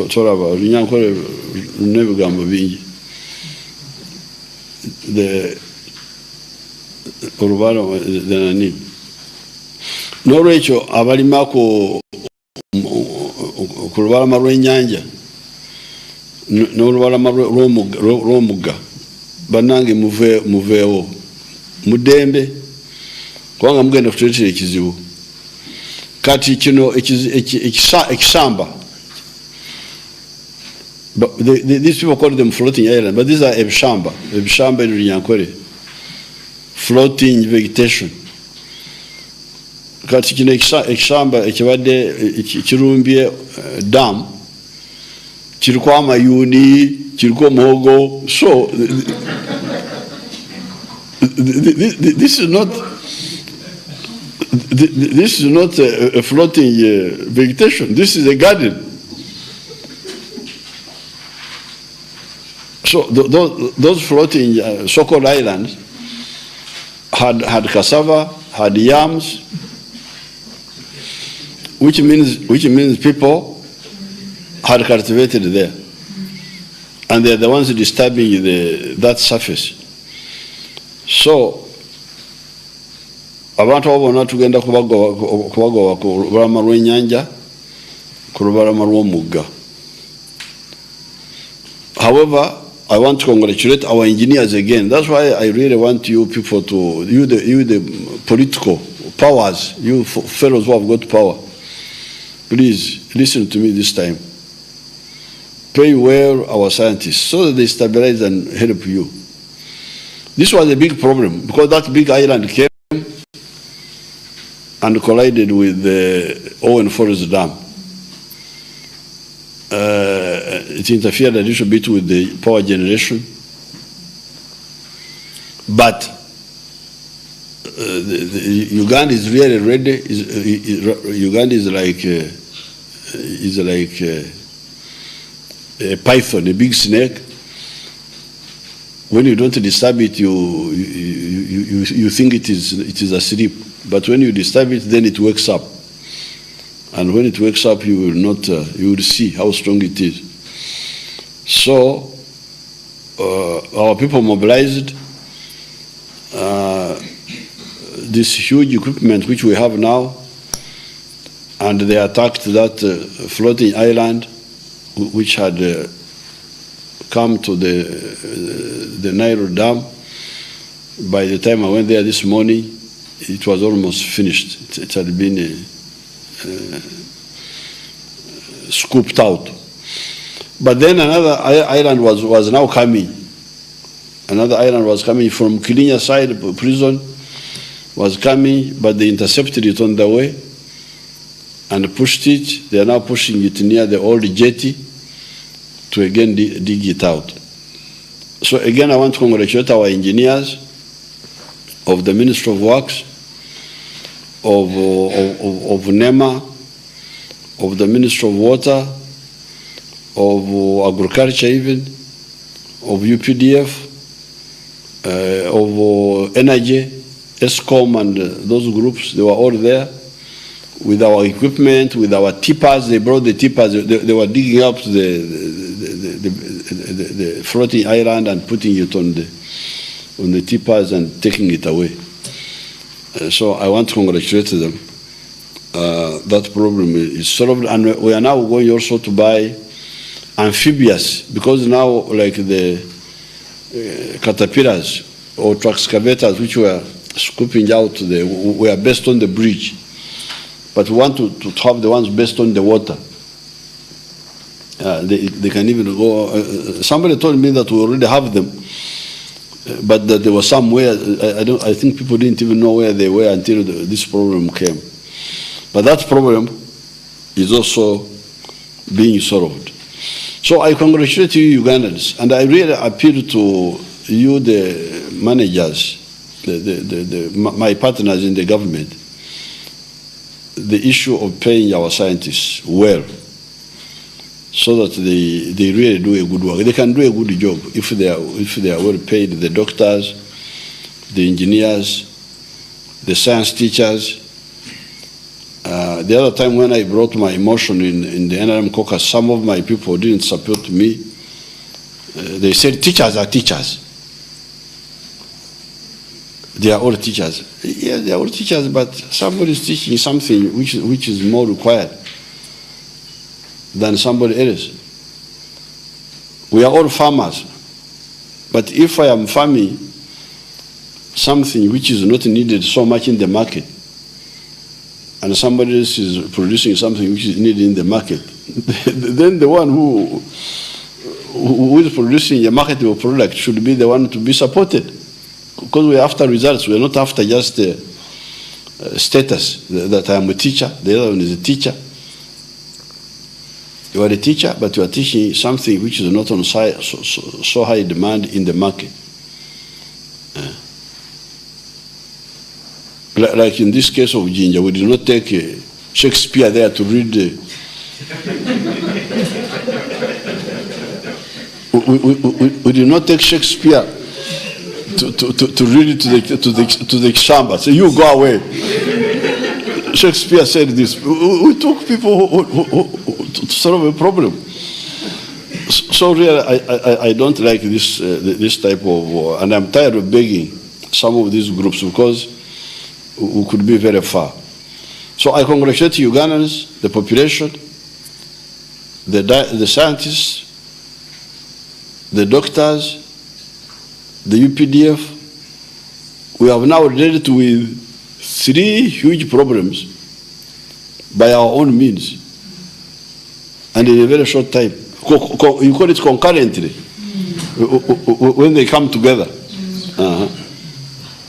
tolaba olunyankole n'ebigambo bingi. Olubalama nani n'olwekyo abalima ku lubalama lw'ennyanja n'olubalama lw'omugga bannange muveewo muddembe kubanga mugenda kutuleetera ekizibu. Kati kino ekisamba, these people call them floating islands, but these are ebishamba in Runyankore, floating vegetation. Kati kino ekisamba ekibadde kirumbye dam kiriko amayuni, kiriko muhogo. So this is not a floating vegetation. This is a garden. So those floating so-called islands had cassava, had yams, which means people had cultivated there, and they're the ones disturbing that surface. So abantu abo bonna tugenda kubagoba ku lubalama lw'ennyanja, ku lubalama lw'omugga. However, I want to congratulate our engineers again. That's why I really want you people to, you the political powers, you fellows who have got power, please listen to me this time. Pay well our scientists so that they stabilize and help you. This was a big problem because that big island came and collided with the Owen Forest Dam. It interfered a little bit with the power generation, but Uganda is really ready. Uganda is like a python, a big snake. When you don't disturb it, you think it is asleep. But when you disturb it, then it wakes up. And when it wakes up, you will see how strong it is. So our people mobilized this huge equipment which we have now, and they attacked that floating island which had come to the Nile Dam. By the time I went there this morning, it was almost finished. It had been scooped out. But then another island was now coming. Another island was coming from Kilinya side prison, was coming, but they intercepted it on the way and pushed it. They are now pushing it near the old jetty to again dig it out. So again, I want to congratulate our engineers of the Ministry of Works, of NEMA, of the Ministry of Water, of Agriculture even, of UPDF, of Energy, ESCOM and those groups. They were all there with our equipment, with our tippers. They brought the tippers. They were digging up the floating island and putting it on the tippers and taking it away. So I want to congratulate them. That problem is solved, and we are now going also to buy amphibious, because now like the caterpillars or truck excavators which were scooping out, were based on the bridge. But we want to have the ones based on the water. They can even go. Somebody told me that we already have them, but that there was somewhere. I think people didn't even know where they were until this problem came. But that problem is also being solved. So I congratulate you, Ugandans, and I really appeal to you, the managers, my partners in the government, the issue of paying our scientists well, so that they really do a good work. They can do a good job if they are well paid. The doctors, the engineers, the science teachers. The other time when I brought my motion in the NRM caucus, some of my people didn't support me. They said teachers are teachers. They are all teachers. Yeah, they are all teachers, but somebody is teaching something which is more required than somebody else. We are all farmers. But if I am farming something which is not needed so much in the market, and somebody else is producing something which is needed in the market, then the one who is producing a marketable product should be the one to be supported. Because we are after results, we are not after just status, that I am a teacher, the other one is a teacher. You are a teacher, but you are teaching something which is not on so high demand in the market. Like in this case of Jinja, we did not take Shakespeare there to read. We did not take Shakespeare to read it to the Shamba. So you go away. Shakespeare said this. We took people who to solve a problem. So really, I don't like this type of, and I'm tired of begging some of these groups because we could be very far. So I congratulate Ugandans, the population, the scientists, the doctors, the UPDF. We have now dealt with 3 huge problems by our own means and in a very short time. You call it concurrently when they come together.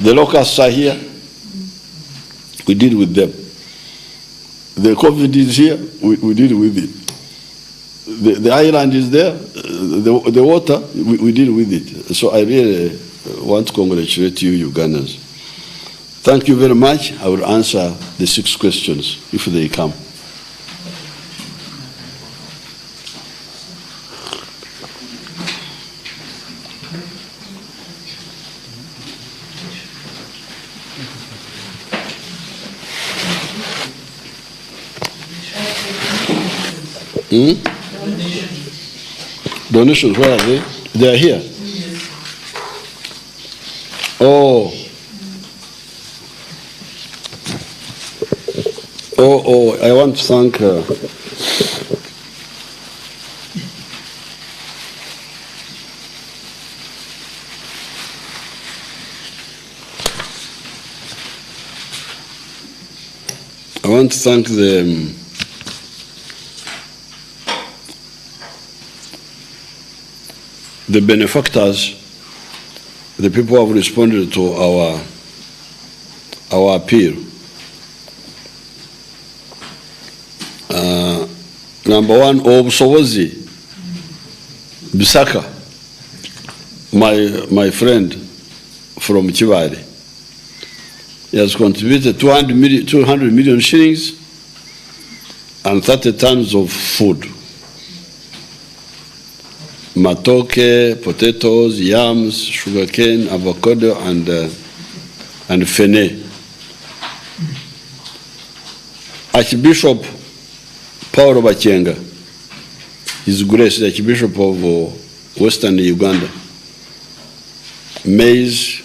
The locusts are here. We deal with them. The COVID is here. We deal with it. The island is there. The water, we deal with it. So I really want to congratulate you, Ugandans. Thank you very much. I will answer the 6 questions if they come. Donations, where are they? They are here. Oh, I want to thank the benefactors, the people who have responded to our appeal. Number one, Obusobozi Bisaka, my friend from Chibari. He has contributed 200 million shillings and 30 tons of food. Matoke, potatoes, yams, sugarcane, avocado, and fene. Archbishop Paul Bachenga, His Grace, the Archbishop of Western Uganda, maize,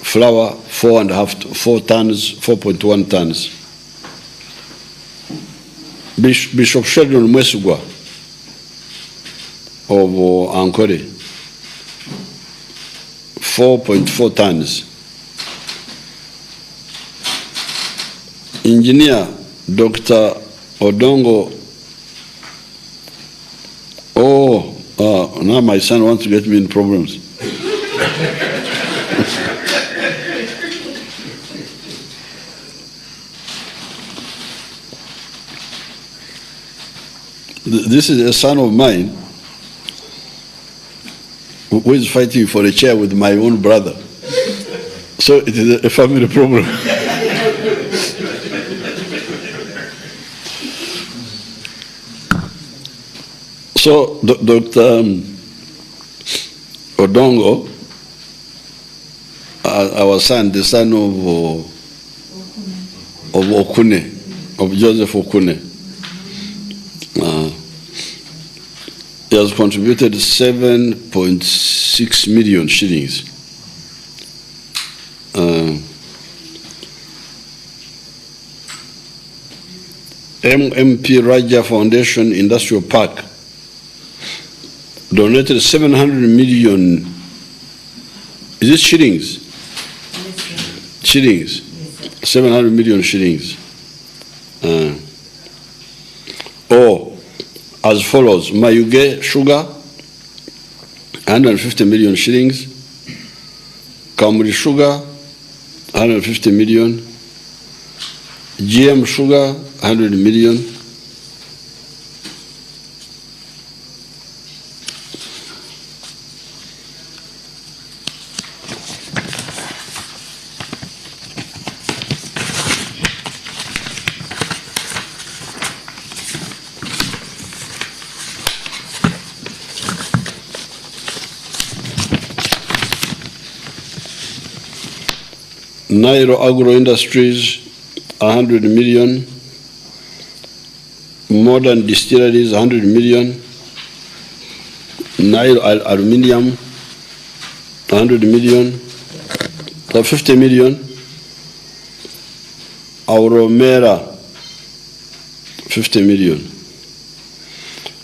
flour, 4.1 tons. Bishop Sheldon Mwesugwa of Ankole, 4.4 tons. Engineer Dr. Odongo, now my son wants to get me in problems. This is a son of mine who is fighting for a chair with my own brother. So it is a family problem. So Dr. Odongo, our son, the son of Okune, of Joseph Okune, he has contributed 7.6 million shillings. MMP Raja Foundation Industrial Park donated 700 million. Is it shillings? Shillings. 700 million shillings. As follows: Mayuge Sugar, 150 million shillings. Kamuri Sugar, 150 million. GM Sugar, 100 million. Nairo Agro Industries, 100 million. Modern Distilleries, 100 million. Nairo Aluminium, 100 million. 50 million. Auromera, 50 million.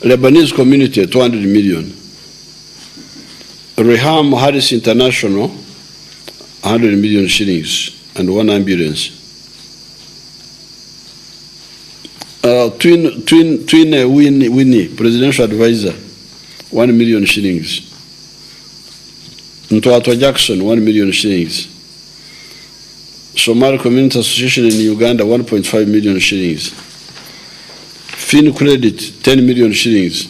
Lebanese Community, 200 million. Reham Harris International, 100 million shillings and 1 ambulance. Twin Winnie, Presidential Advisor, 1 million shillings. Ntwatwa Jackson, 1 million shillings. Somali Community Association in Uganda, 1.5 million shillings. Fin Credit, 10 million shillings.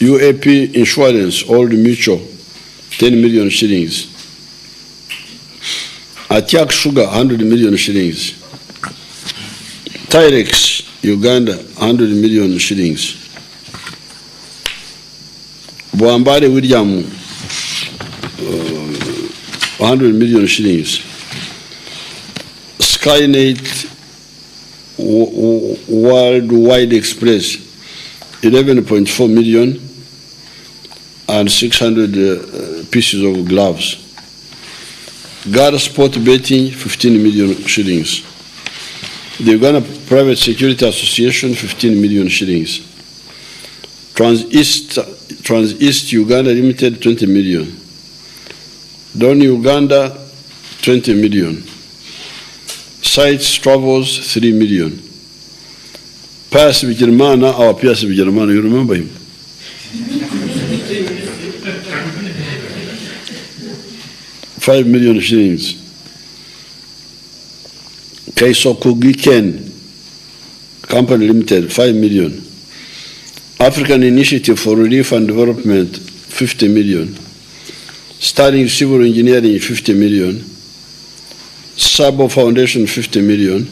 UAP Insurance, Old Mutual, 10 million shillings. Atiak Sugar, 100 million shillings. Tyrex, Uganda, 100 million shillings. Boambare William, 100 million shillings. Skynet Worldwide Express, 11.4 million and 600 pieces of gloves. Gar Sport Betting, 15 million shillings. The Uganda Private Security Association, 15 million shillings. Trans-East Uganda Limited, 20 million. Don Uganda, 20 million. Sites Travels, 3 million. Pius Bigirimana, our Pius Bigirimana, you remember him? $5 million shillings. Kaisokugi Ken Company Limited, 5 million. African Initiative for Relief and Development, 50 million. Starting Civil Engineering, 50 million. Sabo Foundation, 50 million.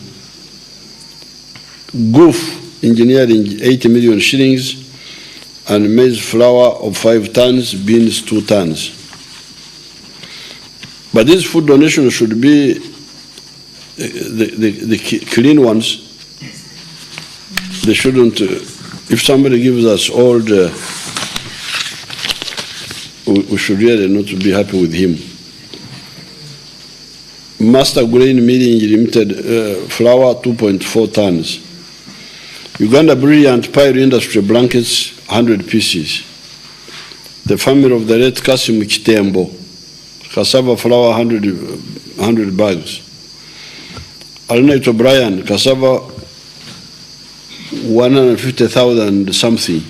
Goof Engineering, 80 million shillings. And maize flour of 5 tons, beans 2 tons. But these food donations should be the clean ones. They shouldn't, if somebody gives us old, we should really not be happy with him. Master Grain Milling Limited, flour 2.4 tons. Uganda Brilliant Pyre Industry blankets, 100 pieces. The family of the late Kasim Kitembo, cassava flour, 100 bags. Alnate O'Brien, cassava 150,000 something.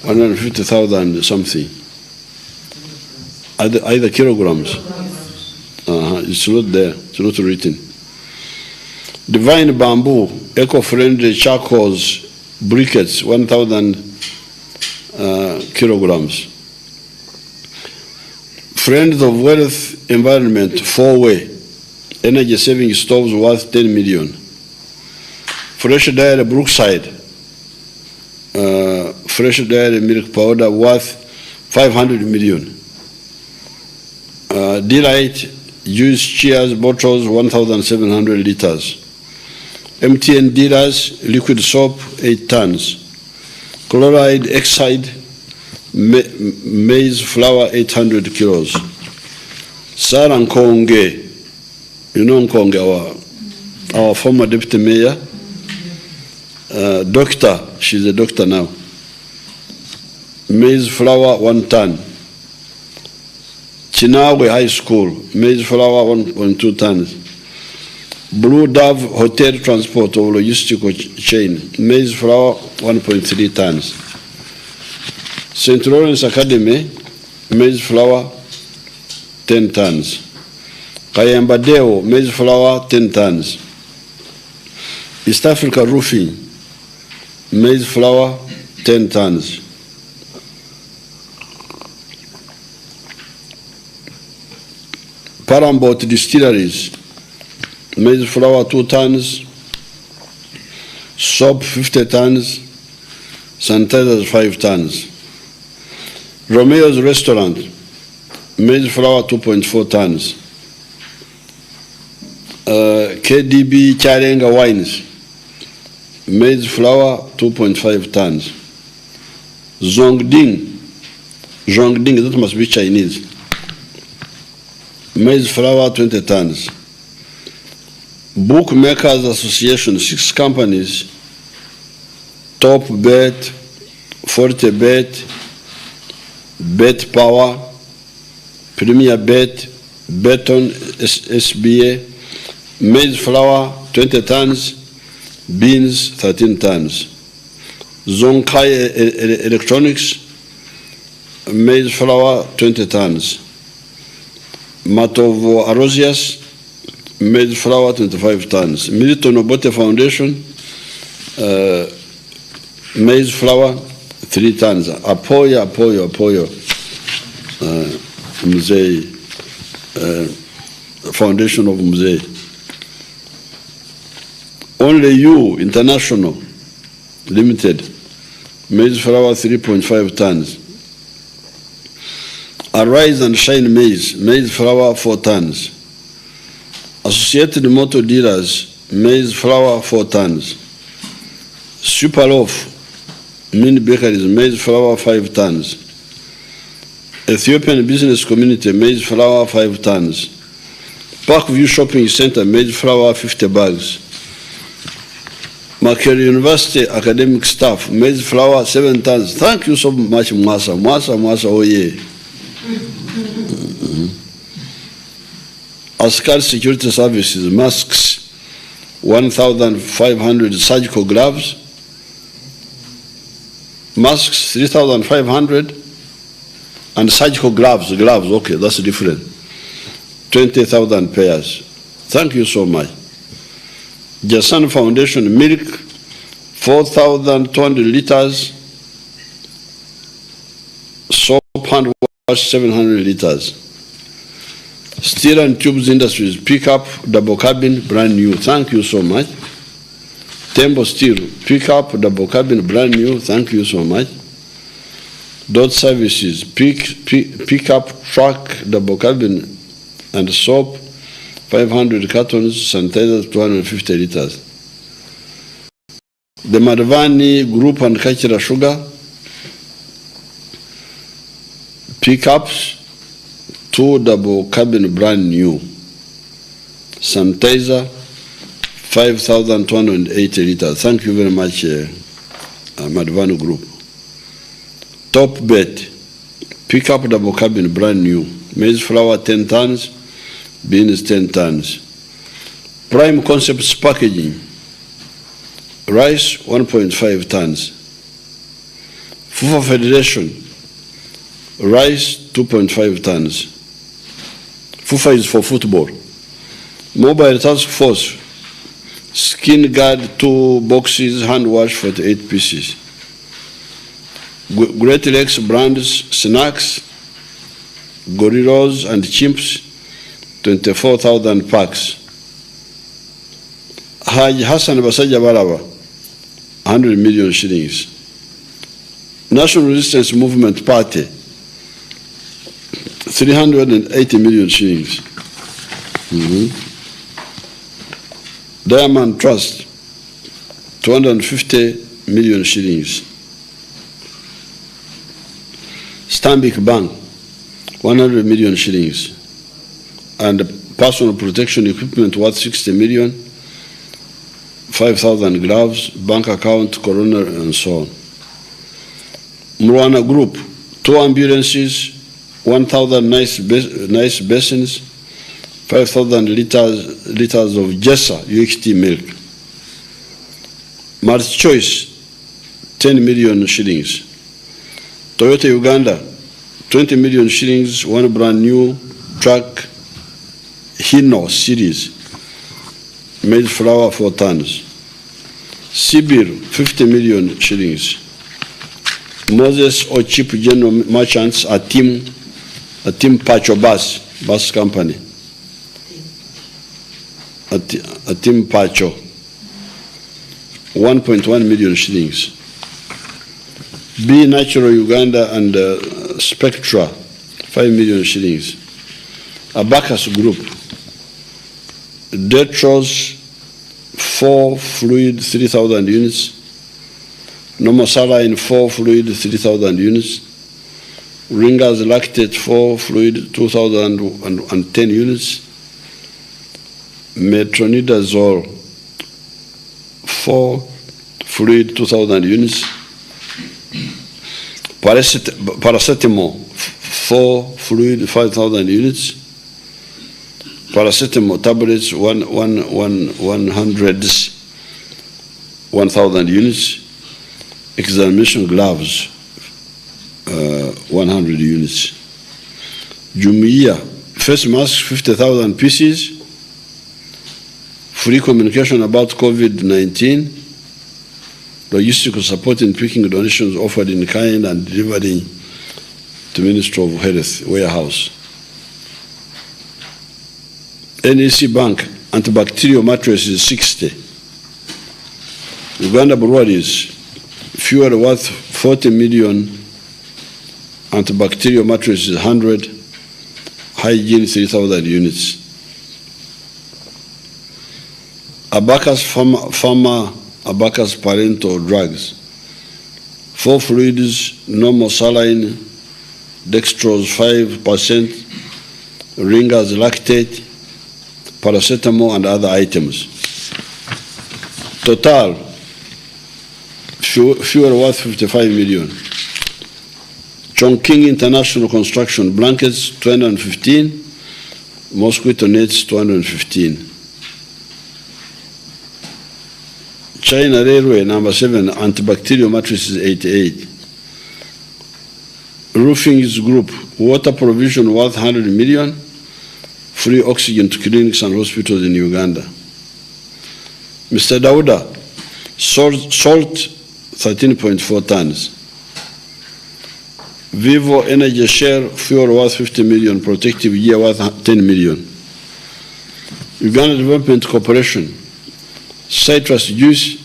150,000 something. Either kilograms. It's not there, it's not written. Divine Bamboo, eco-friendly charcoals, briquettes, 1,000 kilograms. Friends of Wealth Environment, 4-way, energy-saving stoves worth 10 million. Fresh Dairy Brookside, fresh dairy milk powder worth 500 million. Delight juice cheers bottles, 1,700 liters. MTN dealers, liquid soap, 8 tons. Chloride Exide, maize flour, 800 kilos. Sarah Nkonge, you know Nkonge, our former deputy mayor, doctor, she's a doctor now. Maize flour, 1 ton. Chinawe High School, maize flour, 1.2 tons. Blue Dove Hotel Transport or Logistical Chain, maize flour, 1.3 tons. St. Lawrence Academy, maize flour, 10 tons. Kayamba Deo, maize flour, 10 tons. East Africa Roofing, maize flour, 10 tons. Parambout Distilleries, maize flour, 2 tons. Soap, 50 tons. Sanitizers, 5 tons. Romeo's Restaurant, maize flour, 2.4 tons. KDB Charenga Wines, maize flour, 2.5 tons. Zhongding, that must be Chinese. Maize flour, 20 tons. Bookmakers Association, 6 companies. Top Bet, Forte Bet, Bet Power, Premier Bet, Beton SBA, maize flour, 20 tons, beans, 13 tons. Zonkai Electronics, maize flour, 20 tons. Matovo Arosias, maize flour, 25 tons. Milton Obote Foundation, maize flour, 3 tons. Apoyo, Mzee, Foundation of Mzee. Only You International Limited, maize flour, 3.5 tons. Arise and Shine maize flour, 4 tons. Associated Motor Dealers, maize flour, 4 tons. Superloaf Mini Bakeries, maize flour, 5 tons. Ethiopian Business Community, maize flour, 5 tons. Parkview Shopping Center, maize flour, 50 bags. Makerere University academic staff, maize flour, 7 tons. Thank you so much, Mwasa, oh yeah. Askar Security Services, masks, 1,500 surgical gloves. Masks, 3,500. And surgical gloves, okay, that's different. 20,000 pairs. Thank you so much. Jasan Foundation milk, 4,200 liters. Soap hand wash, 700 liters. Steel and Tubes Industries pickup, double cabin, brand new. Thank you so much. Tembo Steel pickup, double cabin, brand new. Thank you so much. Dot Services pickup, truck, double cabin, and soap, 500 cartons, sanitizer, 250 liters. The Madvani Group and Kachira Sugar pickups, 2 double cabin, brand new. Sanitizer, 5,280 liters. Thank you very much, Madvani Group. Top Bet pickup, double cabin, brand new. Maize flour, 10 tons. Beans, 10 tons. Prime Concepts Packaging, rice, 1.5 tons. FUFA Federation, rice, 2.5 tons. FUFA is for football. Mobile Task Force, Skin Guard, 2 boxes, hand wash, 48 pieces. Great Lakes Brands, snacks, gorillas and chimps, 24,000 packs. Haj Hassan Basaja Baraba, 100 million shillings. National Resistance Movement Party, 380 million shillings. Diamond Trust, 250 million shillings. Stanbic Bank, 100 million shillings. And personal protection equipment worth 60 million, 5,000 gloves, bank account, coroner, and so on. Mruana Group, 2 ambulances, 1,000 nice basins, 5,000 liters of Jessa UHT milk. Mars Choice, 10 million shillings. Toyota Uganda, 20 million shillings, 1 brand new truck, Hino series, maize flour, 4 tons. Sibir, 50 million shillings. Moses Ochip General Merchants, a team Pacho bus company. A team Pacho, 1.1 million shillings. B Natural Uganda and Spectra, 5 million shillings. Abacus Group, Detros, 4 fluid, 3,000 units. Normal saline, 4 fluid, 3,000 units. Ringers Lactate, 4 fluid, 2,010 units. Metronidazole, 4 fluid, 2,000 units. Paracetamol, 4 fluid, 5,000 units. Paracetamol tablets, 1,000 units. Examination gloves, 100 units. Jumuiya, face masks, 50,000 pieces. Free communication about COVID-19. Logistical support in picking donations offered in kind and delivering to Ministry of Health warehouse. NEC Bank, antibacterial mattresses, 60. Uganda Breweries, fuel worth 40 million, antibacterial mattresses, 100, hygiene, 3,000 units. Abacus Pharma, Abacus parental drugs, 4 fluids, normal saline, dextrose 5%, Ringers Lactate, paracetamol, and other items. Total, fuel worth 55 million. Chongqing International Construction, blankets 215, mosquito nets 215. China Railway, number 7, antibacterial mattresses, 88. Roofings Group, water provision worth 100 million, free oxygen to clinics and hospitals in Uganda. Mr. Dauda, salt 13.4 tons. Vivo Energy share fuel worth 50 million, protective gear worth 10 million. Uganda Development Corporation, citrus juice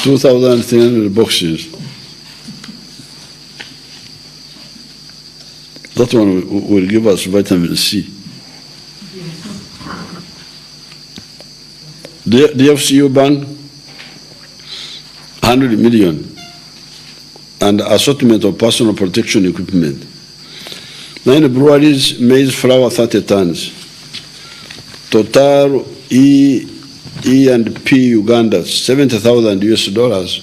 2,300 boxes. That one will give us vitamin C. The FCU Bank, 100 million, and assortment of personal protection equipment. 9 breweries, maize flour 30 tons. Total E&P Uganda, $70,000 US.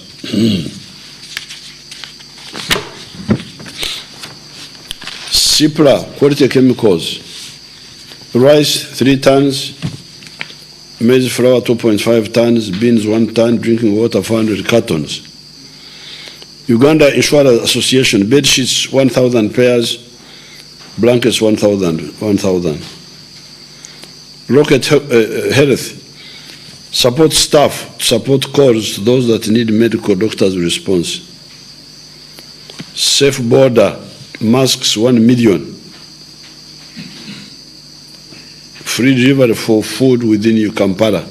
Cipla Quality Chemicals, rice 3 tons, maize flour 2.5 tons, beans 1 ton, drinking water 400 cartons. Uganda Insurance Association, bed sheets 1,000 pairs, blankets 1,000. Rocket Health, support staff, support calls to those that need medical doctor's response. Safe Border, masks 1 million. Free delivery for food within Kampala.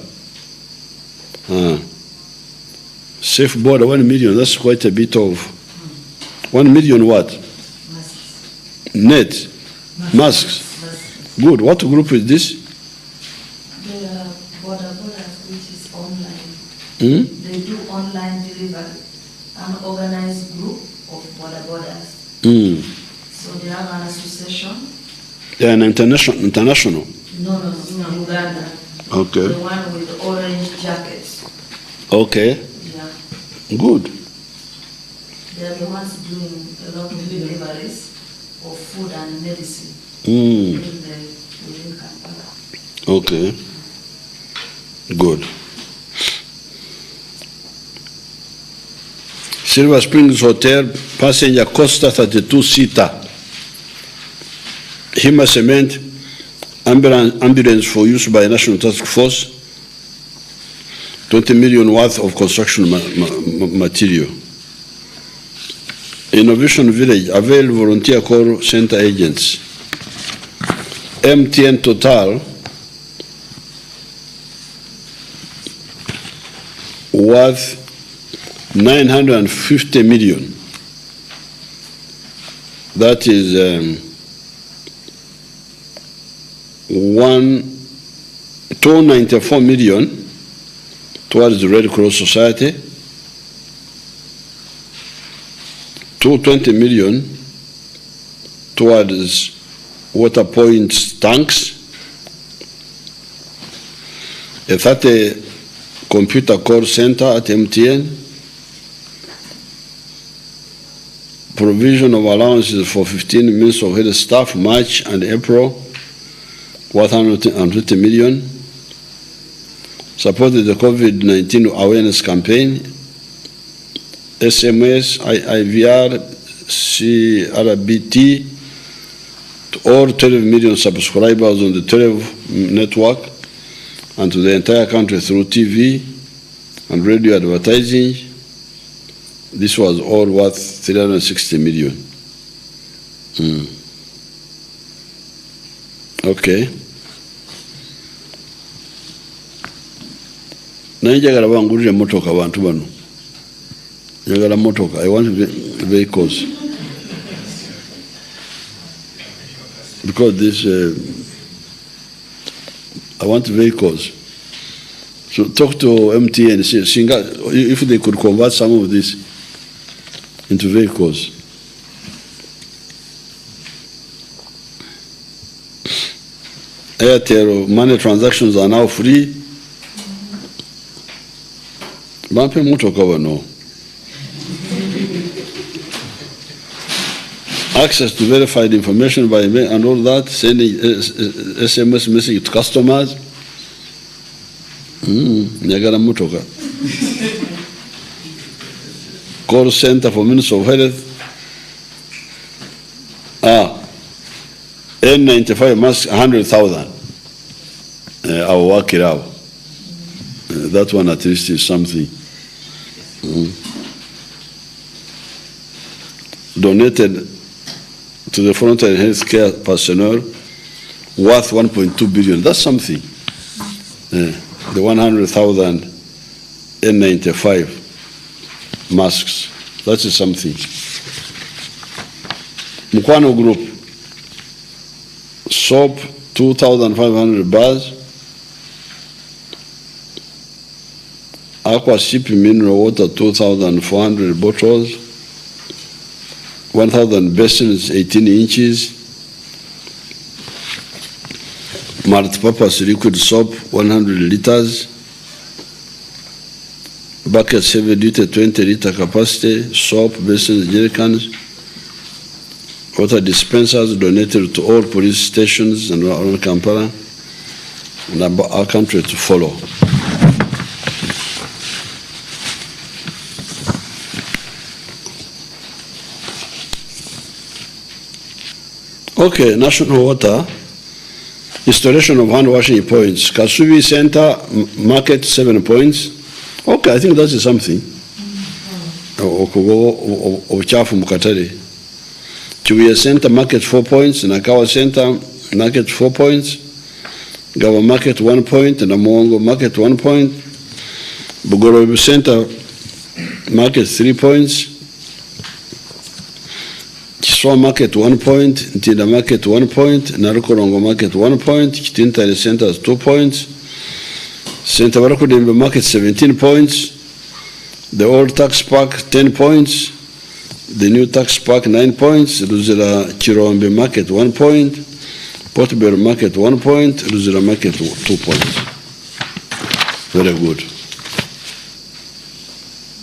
Safe Border 1 million, that's quite a bit of 1 million what? Net, masks. Good, what group is this?
The Border Borders, which is online. They do online delivery, an organized group of Border Borders. So they have an association.
They are an international?
No, Uganda.
Okay.
The one with the orange jackets.
Okay.
Yeah.
Good.
They are the ones doing a lot of deliveries of food and medicine within Kampala.
Okay. Good. Silver Springs Hotel, passenger Costa 32-seater. Hima Cement, ambulance for use by National Task Force, 20 million worth of construction material. Innovation Village, avail volunteer call center agents. MTN Total, worth 950 million. That is 294 million towards the Red Cross Society, 220 million towards water point tanks, a 30 computer call center at MTN, provision of allowances for 15 Ministry of Health staff, March and April, 150 million, supported the COVID-19 awareness campaign, SMS, IVR, CRBT, to all 12 million subscribers on the 12 network, and to the entire country through TV and radio advertising. This was all worth 360 million. Okay. Nanjagala bangulire motoka abantu bano. Njagala motoka. I want vehicles. Because this, I want vehicles. So talk to MTN, see if they could convert some of this into vehicles. Airtel money transactions are now free. Bampe motoka wano. Access to verified information by mail and all that, sending SMS message to customers. Nyagala motoka. Call center for Ministry of Health. N95 masks, 100,000. I will work it out. That one at least is something. Donated to the frontline healthcare personnel worth 1.2 billion. That's something. The 100,000 N95 masks. That is something. Mukwano Group, soap 2,500 bars, Aqua Sipi mineral water 2,400 bottles, 1,000 basins 18 inches, multi-purpose liquid soap 100 liters, buckets heavy duty 20 liter capacity, soap, basins, jerry cans, water dispensers donated to all police stations and around Kampala, and our country to follow. Okay, national water, installation of hand washing points. Kasubi Center, market 7 points. Okay, I think that is something. Ochafu Mukatari. Chibuye Center, market 4 points. Nakawa Center, market 4 points. Gawa market 1 point. Namuongo market 1 point. Bugorobu Center, market 3 points. Chiswa market 1 point, Ntida market 1 point, Narukorongo market 1 point, Kitintari Center 2 points, Center Barakudembe market 17 points, the old tax park 10 points, the new tax park 9 points, Luzira Chirombe market 1 point, Portobello market 1 point, Luzira market 2 points. Very good.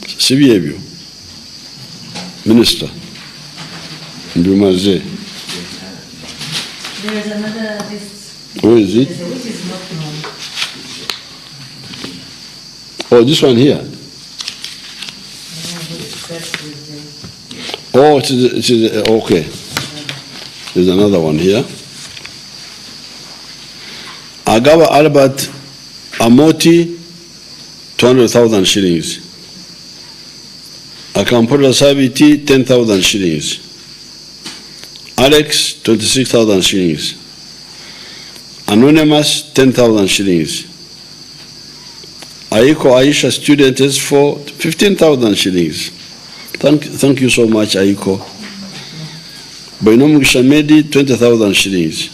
Sibiebu, Minister. Ndumaze.
There is another list.
Where is it?
Which is not known.
Oh, this one here. Oh, it is okay. There's another one here. Agawa Albert Amoti, 200,000 shillings. Akampura Sabiti, 10,000 shillings. Alex, 26,000 shillings. Anonymous, 10,000 shillings. Aiko Aisha student is for 15,000 shillings. Thank you so much, Aiko. Boinomu Shamedi, 20,000 shillings.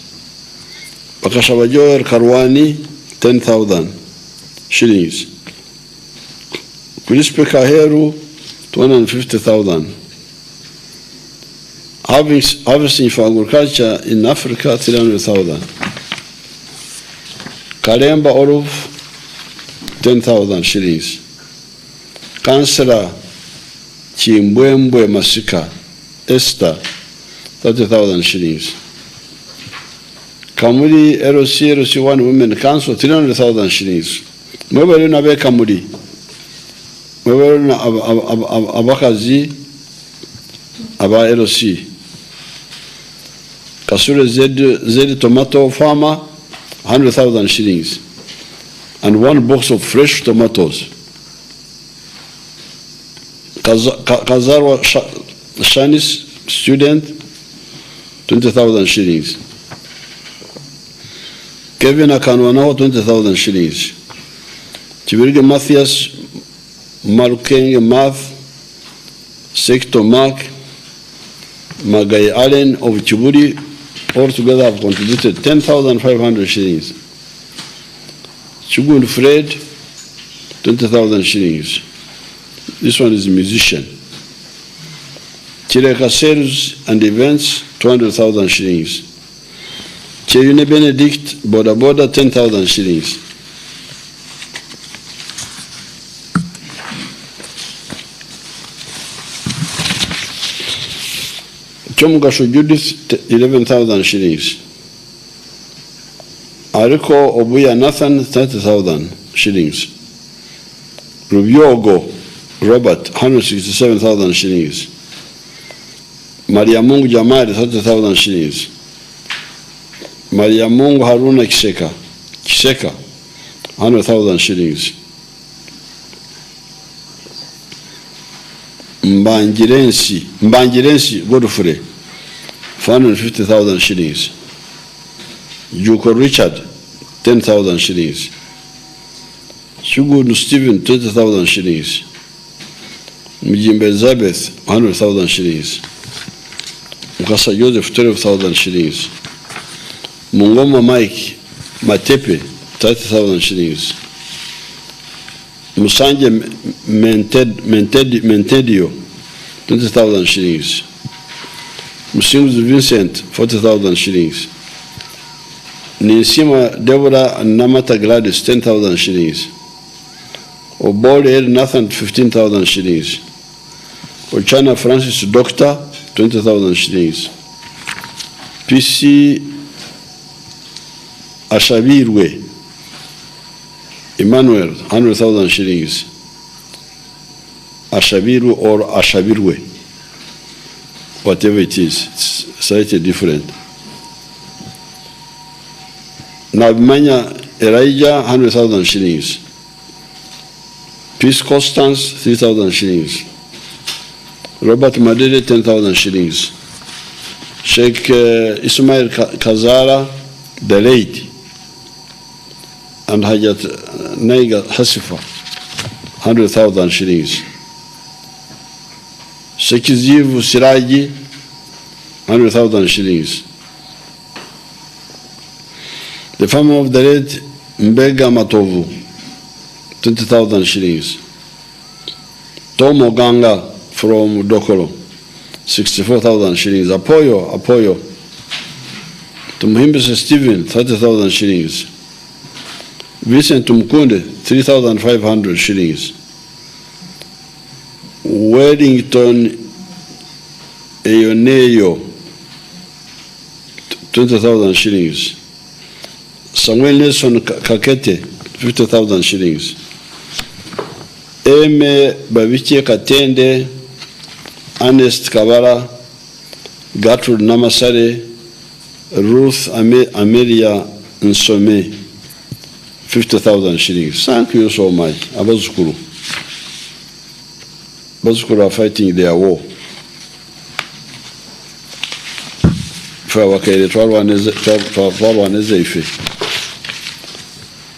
Bakashabajoer Karwani, 10,000 shillings. Kulispe Kaheru, 250,000. Harvesting for agriculture in Africa, 300,000. Kalemba Oruf, 10,000 shillings. Councillor Chimbwembwe Masika, Esther, 30,000 shillings. Kamuli LC1 Women Council, 300,000 shillings. Mwebali na be Kamuli. Mwebali na abakazi, aba LC. Kasure Z tomato farmer, 100,000 shillings. And 1 box of fresh tomatoes. Kazarwa Shanis student, 20,000 shillings. Kevin Akanwanao, 20,000 shillings. Chibirige Matthias Marukenge Math, Sector Mark, Magai Allen of Chiburi, altogether have contributed 10,500 shillings. Chugun Fred, 20,000 shillings. This one is a musician. Chireka Sales and Events, 200,000 shillings. Cheyune Benedict, Boda Boda, 10,000 shillings. Chomugasho Judith, 11,000 shillings. Ariko Obuya Nathan, 30,000 shillings. Rubiogo Robert, 167,000 shillings. Mariamungu Jamari, 30,000 shillings. Mariamungu Haruna Kiseka, 100,000 shillings. Mbangirensi Godfrey, 450,000 shillings. Juko Richard, 10,000 shillings. Shugu Stephen, 20,000 shillings. Mjimbe Elizabeth, 100,000 shillings. Mukasa Joseph, 12,000 shillings. Mungoma Mike Matepe, 30,000 shillings. Musanje Mentedio, 20,000 shillings. Musinguzi Vincent, 40,000 shillings. Nisima Deborah and Namata Gladys, 10,000 shillings. Obole Nathan, 15,000 shillings. Ochana Francis Doctor, 20,000 shillings. PC Ashabirwe Emmanuel, 100,000 shillings. Ashabiru or Ashabirwe, whatever it is, it's slightly different. Nabimanya Elijah, 100,000 shillings. Peace Constance, 3,000 shillings. Robert Madede, 10,000 shillings. Sheikh Ismail Kazara, the late, and Hajat Naiga Hasifa, 100,000 shillings. Sheikh Zivu Siraji, 100,000 shillings. The family of the late Mbega Matovu, 20,000 shillings. Tomo Ganga from Dokolo, 64,000 shillings. Apoyo. Tumuhimbise Stephen, 30,000 shillings. Vincent Tumkunde, 3,500 shillings. Wellington Eyoneyo, 20,000 shillings. Samuel Nelson Kakete, 50,000 shillings. Eme Babiche Katende, Ernest Kabara, Gertrude Namasare, Ruth Amelia Nsome, 50,000 shillings. Thank you so much. Abazukuru. Abazukuru are fighting their war.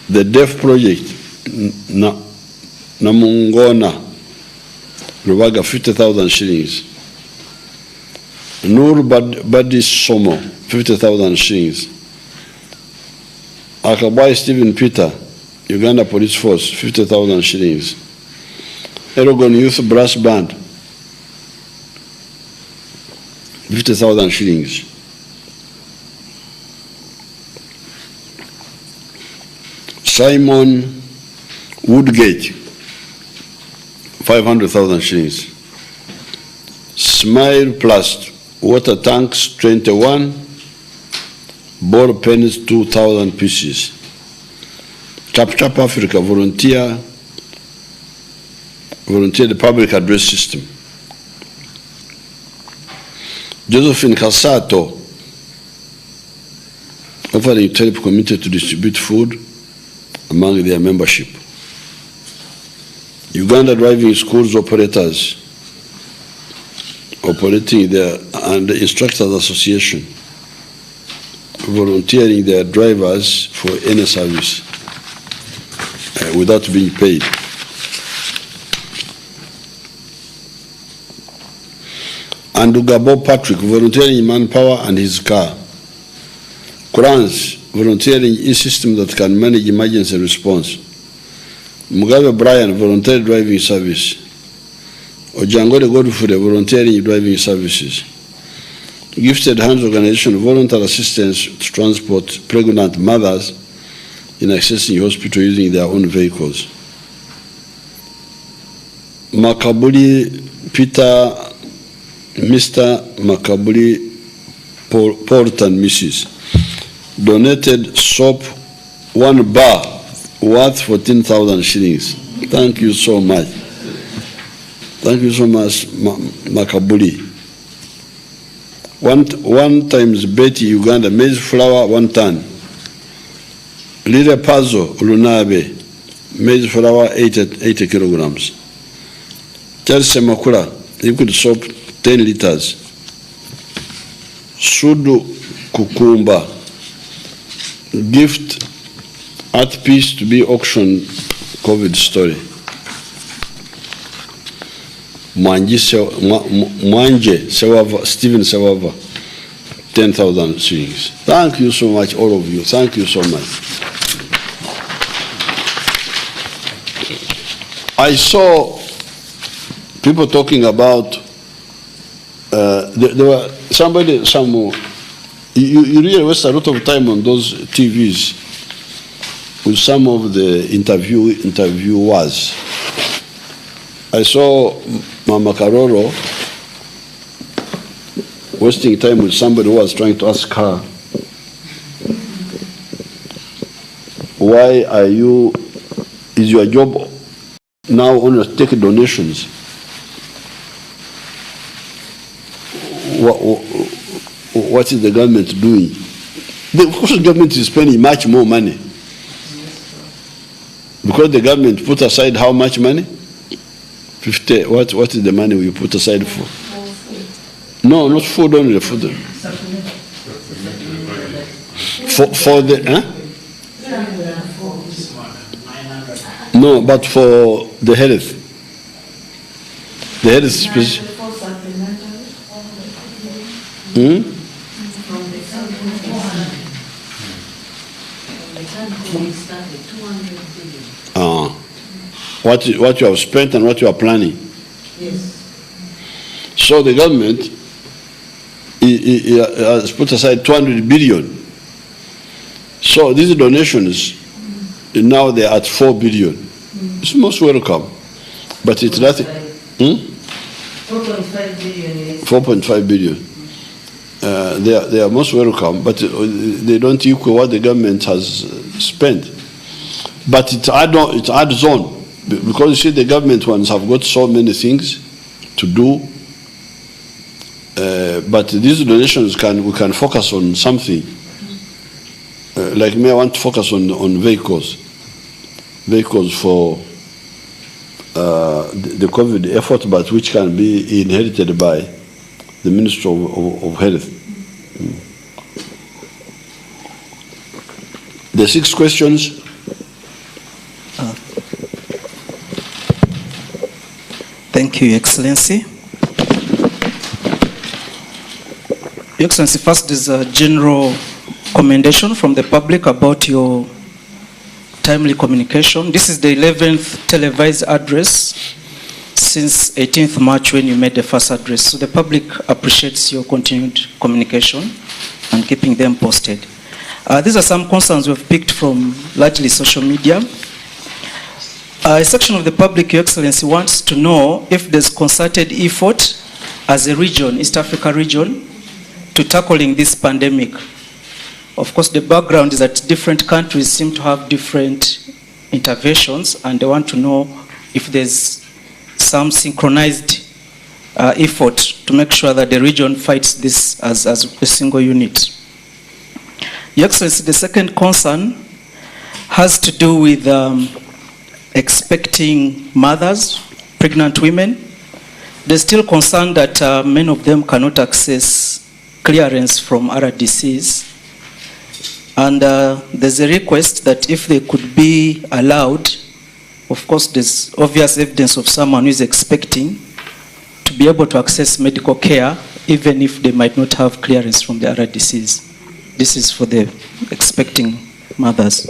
The Deaf Project, Namungona, Rubaga, 50,000 shillings. Nur Badi Somo, 50,000 shillings. Akabai Stephen Peter, Uganda Police Force, 50,000 shillings. Erogon Youth Brass Band, 50,000 shillings. Simon Woodgate, 500,000 shillings. Smile Plus Water Tanks, 21. Ball pens, 2,000 pieces. Chap Africa, volunteer the public address system. Josephine Casato, offering to help community to distribute food among their membership. Uganda Driving Schools Operators, operating their, and the Instructors Association, volunteering their drivers for any service without being paid. And Ugabo Patrick, volunteering manpower and his car. Kurans, volunteering e-system that can manage emergency response. Mugabe Brian, voluntary driving service. Ojangole Godfrey, volunteering driving services. Gifted Hands Organization, voluntary assistance to transport pregnant mothers in accessing hospital using their own vehicles. Makabuli Peter, Mr. Makabuli Porter and Mrs. donated soap 1 bar worth 14,000 shillings. Thank you so much. Thank you so much, Makabuli. One times Betty Uganda, maize flour 1 ton. Lile Pazo Lunabe, maize flour 80 kilograms. Chelsea Makula, liquid soap 10 liters. Sudu Kukumba, gift art piece to be auctioned, COVID story. Mwanje Sewava, Stephen Sewava, 10,000 shillings. Thank you so much, all of you. Thank you so much. I saw people talking about, there were you really waste a lot of time on those TVs with some of the interviewers. I saw Mama Karoro wasting time with somebody who was trying to ask her, why are you, is your job now only to take donations? What is the government doing? Of course, the government is spending much more money. Because the government put aside how much money? 50. What is the money we put aside for? No, not food only. Food. For the no, but for the health. The health special. What you have spent and what you are planning. Yes. So the government has put aside 200 billion. So these donations, now they are at 4 billion. It's most welcome, but it's nothing.
4.5 billion.
4.5 billion. They are most welcome, but they don't equal what the government has spent. But it's adds on, because you see the government ones have got so many things to do. But these donations we can focus on something. Like me, I want to focus on vehicles for the COVID effort, but which can be inherited by the Ministry of Health. The 6 questions.
Thank you, Your Excellency. Your Excellency, first is a general commendation from the public about your timely communication. This is the 11th televised address since 18th March when you made the first address. So the public appreciates your continued communication and keeping them posted. These are some concerns we've picked from largely social media. A section of the public, Your Excellency, wants to know if there's concerted effort as a region, East Africa region, to tackling this pandemic. Of course, the background is that different countries seem to have different interventions, and they want to know if there's some synchronized effort to make sure that the region fights this as a single unit. Your Excellency, the second concern has to do with expecting mothers, pregnant women. They're still concerned that many of them cannot access clearance from RDCs. And there's a request that if they could be allowed, of course there's obvious evidence of someone who is expecting to be able to access medical care, even if they might not have clearance from the RDCs. This is for the expecting mothers.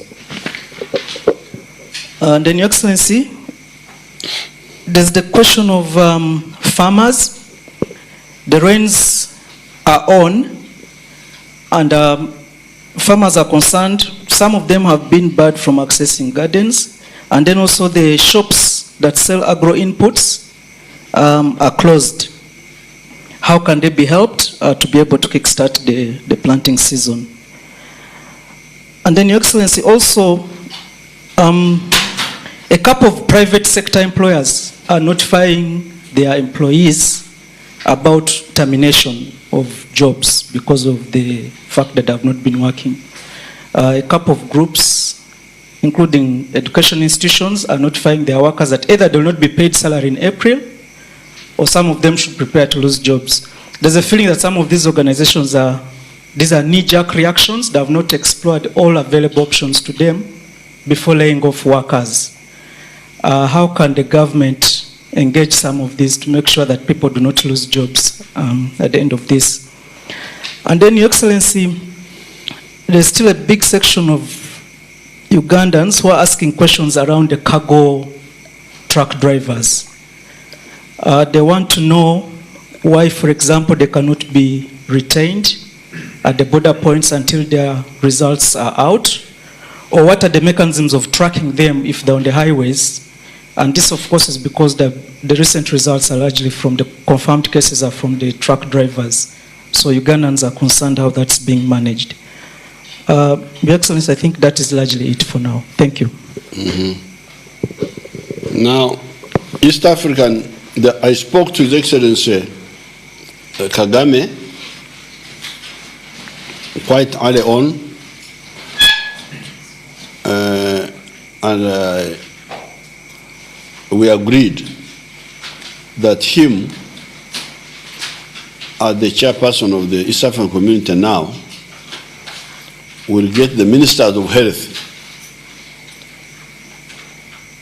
And then, Your Excellency, there's the question of farmers. The rains are on, and farmers are concerned. Some of them have been barred from accessing gardens, and then also the shops that sell agro inputs are closed. How can they be helped to be able to kickstart the planting season? And then, Your Excellency, also a couple of private sector employers are notifying their employees about termination of jobs because of the fact that they have not been working. A couple of groups, including education institutions, are notifying their workers that either they will not be paid salary in April, or some of them should prepare to lose jobs. There's a feeling that some of these organizations these are knee-jerk reactions. They have not explored all available options to them before laying off workers. How can the government engage some of these to make sure that people do not lose jobs at the end of this? And then, Your Excellency, there's still a big section of Ugandans who are asking questions around the cargo truck drivers. They want to know why, for example, they cannot be retained at the border points until their results are out, or what are the mechanisms of tracking them if they're on the highways. And this, of course, is because the recent results are largely from the confirmed cases are from the truck drivers. So Ugandans are concerned how that's being managed. Your Excellency, I think that is largely it for now. Thank you.
Now, East African, I spoke to His Excellency Kagame quite early on, and we agreed that him, as the chairperson of the East African community now, will get the Ministers of Health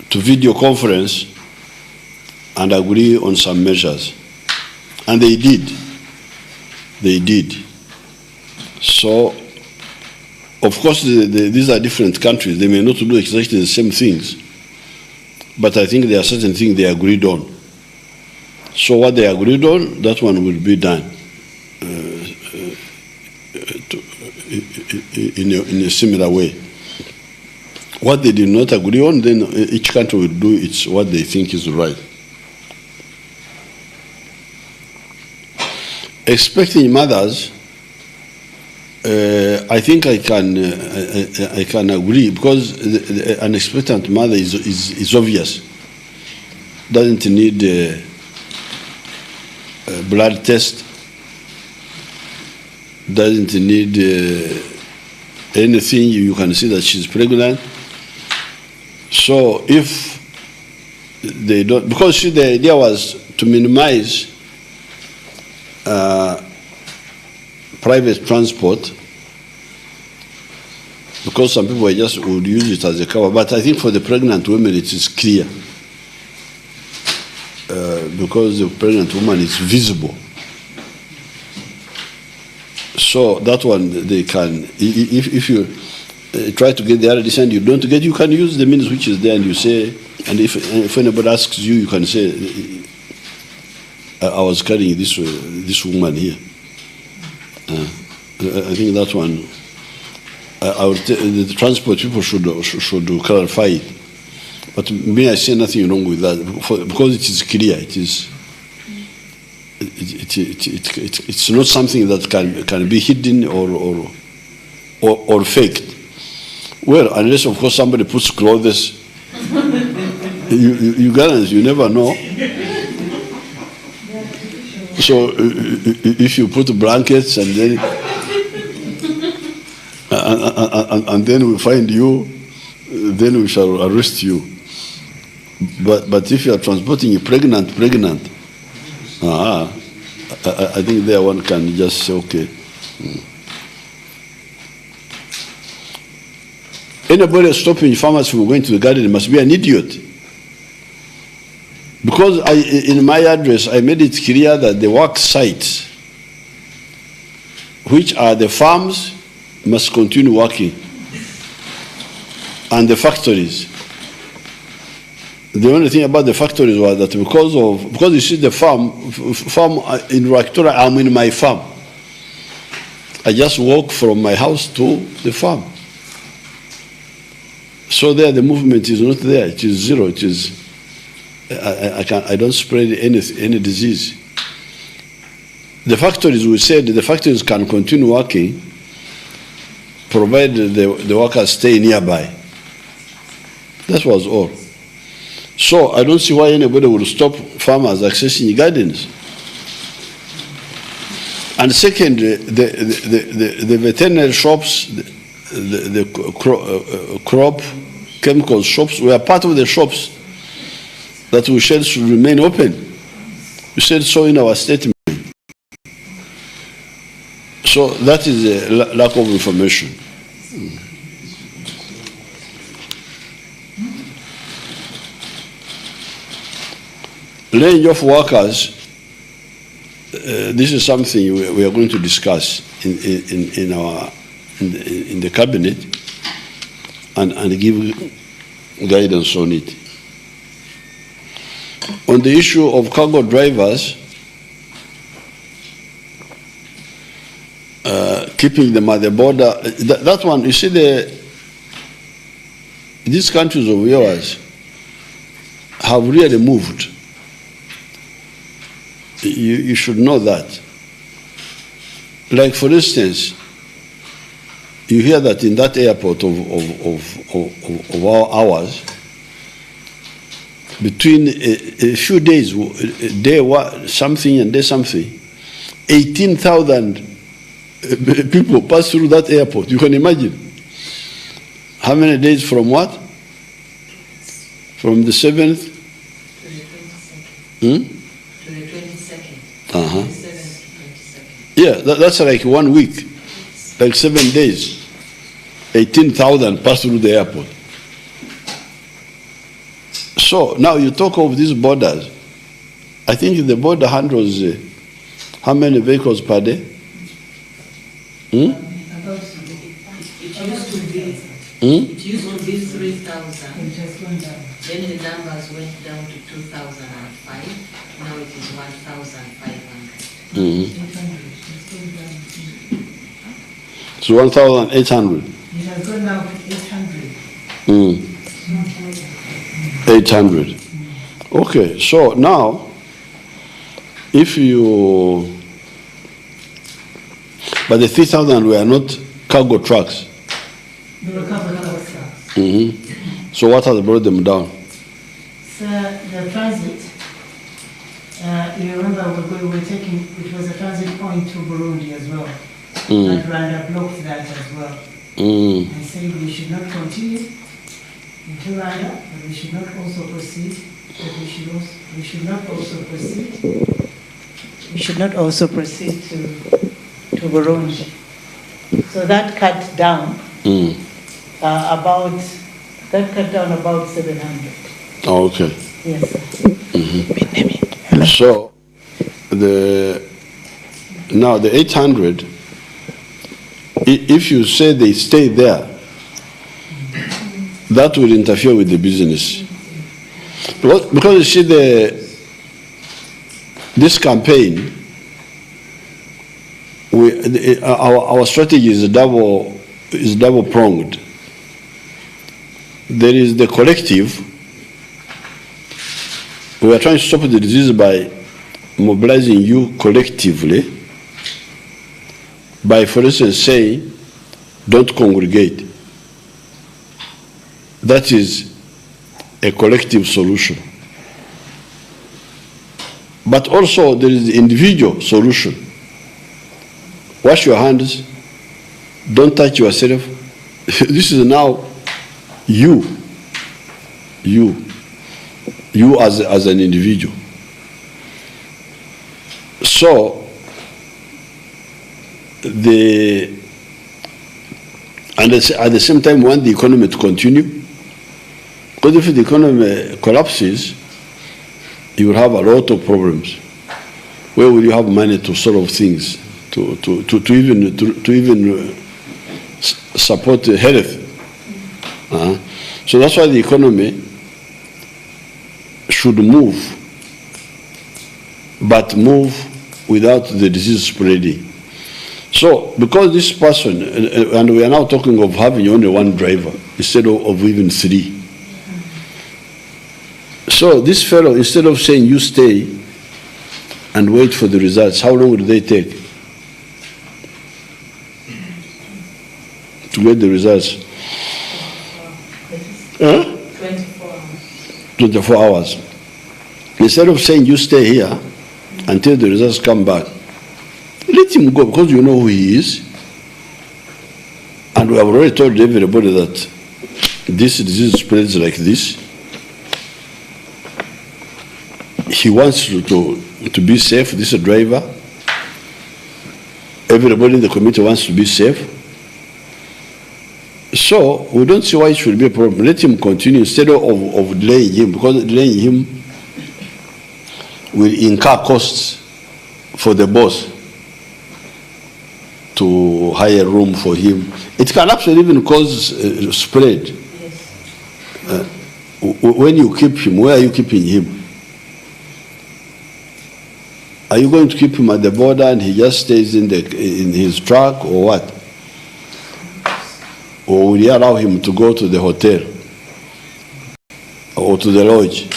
to video conference and agree on some measures. And they did. They did. So, of course, these are different countries. They may not do exactly the same things, but I think there are certain things they agreed on. So what they agreed on, that one will be done in a similar way. What they did not agree on, then each country will do what they think is right. Expecting mothers, I think I can agree, because an expectant mother is obvious. Doesn't need a blood test. Doesn't need anything. You can see that she's pregnant. So if they don't, because the idea was to minimize private transport, because some people just would use it as a cover. But I think for the pregnant women it is clear, because the pregnant woman is visible. So that one they can, if you try to get the RDC and you don't get, you can use the means which is there, and you say, and if anybody asks you, you can say, I was carrying this woman here. I think that one, the transport people should clarify it. But me, I see nothing wrong with that, because it is clear. It's not something that can be hidden or faked. Well, unless of course somebody puts clothes. Ugandans, you never know. So if you put blankets and then we find you, then we shall arrest you. But if you are transporting a pregnant, I think there one can just say, okay. Anybody stopping farmers from going to the garden must be an idiot. Because in my address, I made it clear that the work sites, which are the farms, must continue working, and the factories. The only thing about the factories was that because you see the farm in Rwaktora, I'm in my farm. I just walk from my house to the farm. So there, the movement is not there. It is zero. It is. I don't spread any disease. The factories, we said, the factories can continue working, provided the workers stay nearby. That was all. So I don't see why anybody would stop farmers accessing gardens. And second, the veterinary shops, the crop chemical shops, were part of the shops that we said should remain open. You said so in our statement. So that is a lack of information. Range of workers, this is something we are going to discuss in the cabinet and give guidance on it. On the issue of cargo drivers, keeping them at the border, that one, you see, these countries of yours have really moved. You should know that. Like, for instance, you hear that in that airport of ours, between a few days, day something and day something, 18,000 people pass through that airport. You can imagine. How many days from what? From the 7th? To the 22nd. Uh-huh. Yeah, that's like 1 week, like 7 days. 18,000 pass through the airport. So now you talk of these borders. I think the border handles how many vehicles per day?
It used to be 3,000. Then the numbers went down to 2,005. Now it is 1,500.
So 1,800.
It has gone down to 800.
800. Okay, so now, if you, but the 3,000 were not cargo trucks.
They were cargo trucks.
So what has brought them down?
So the transit, you remember we were taking, it was a transit point to Burundi as well. And Rwanda blocked that as well. And said we should not continue into Rwanda, but we should not also proceed, but we should not also proceed to Burundi. So that cut down about 700.
Oh, okay.
Yes, sir.
So now the 800, if you say they stay there, that will interfere with the business. Because you see, this campaign, our strategy is double pronged. There is the collective. We are trying to stop the disease by mobilizing you collectively, by, for instance, saying, don't congregate. That is a collective solution. But also there is the individual solution. Wash your hands, don't touch yourself. This is now you as an individual. So and at the same time, we want the economy to continue. Because if the economy collapses, you will have a lot of problems. Where will you have money to solve things, to even support health? So that's why the economy should move, but move without the disease spreading. So, because this person, and we are now talking of having only one driver instead of even 3. So this fellow, instead of saying you stay and wait for the results, how long do they take to get the results? 24 hours. Instead of saying you stay here until the results come back, let him go, because you know who he is. And we have already told everybody that this disease spreads like this. he wants to be safe. This is a driver. Everybody in the community wants to be safe. So we don't see why it should be a problem. Let him continue instead of delaying him, because delaying him will incur costs for the boss to hire a room for him. It can actually even cause spread. When you keep him, where are you keeping him? Are you going to keep him at the border and he just stays in his truck, or what? Or will you allow him to go to the hotel or to the lodge?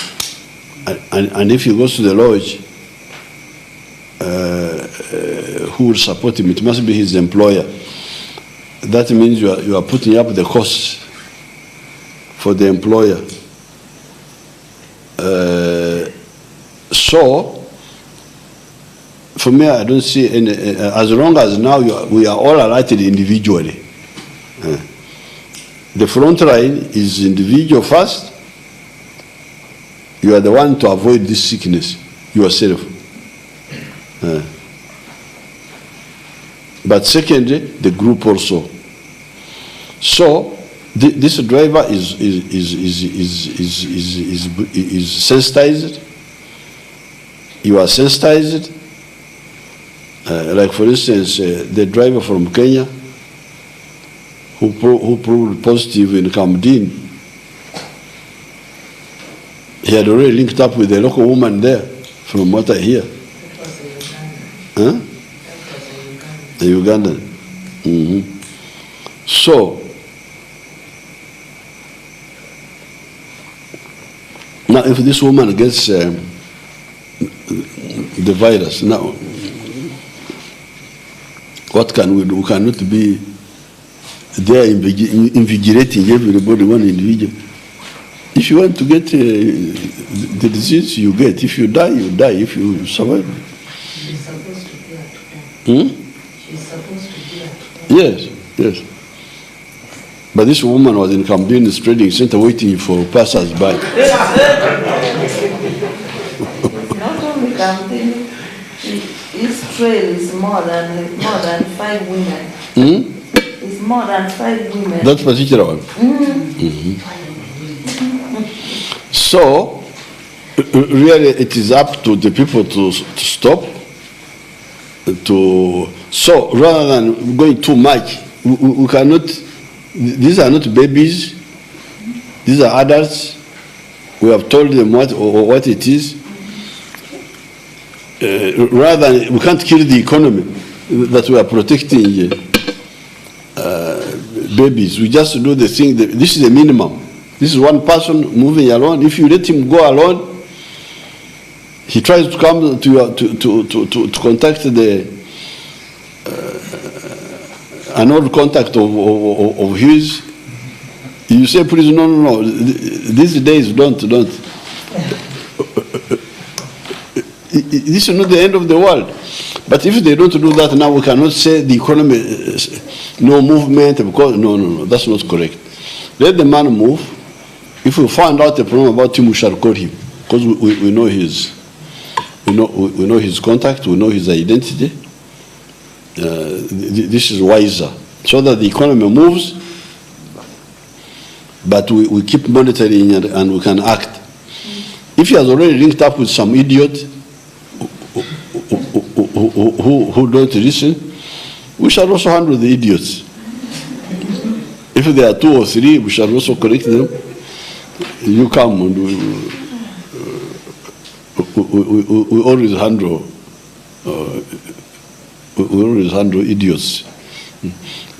And if he goes to the lodge, who will support him? It must be his employer. That means you are putting up the costs for the employer. So, for me, I don't see any, as long as now we are all alerted individually. The front line is individual first. You are the one to avoid this sickness yourself. But secondly, the group also. So this driver is sensitized. You are sensitized. Like for instance, the driver from Kenya who proved positive in Kamdin, he had already linked up with a local woman there, from what I hear. Huh? A Ugandan. So, now if this woman gets the virus, now, what can we do? We cannot be there invigilating everybody, one individual. If you want to get the disease, you get. If you die, you die. If you survive.
She's supposed to be at home. She's supposed to be at home.
Yes, yes. But this woman was in Kamdin's trading center waiting for passers-by.
Not only Kamdin, this trail is more than 5 women. It's more than 5 women.
That particular one? So, really it is up to the people to stop. So, rather than going too much, we cannot, these are not babies, these are adults. We have told them what it is. Rather than, we can't kill the economy that we are protecting babies. We just do the thing, this is the minimum. This is one person moving alone. If you let him go alone, he tries to come to contact an old contact of his. You say, please, no. These days, don't. This is not the end of the world. But if they don't do that now, we cannot say the economy, no movement, because no, that's not correct. Let the man move. If we find out a problem about him, we shall call him, because we know we know his contact, we know his identity. This is wiser, so that the economy moves, but we keep monitoring and we can act. If he has already linked up with some idiot who don't listen, we shall also handle the idiots. If there are 2 or 3, we shall also correct them. You come and we always handle idiots.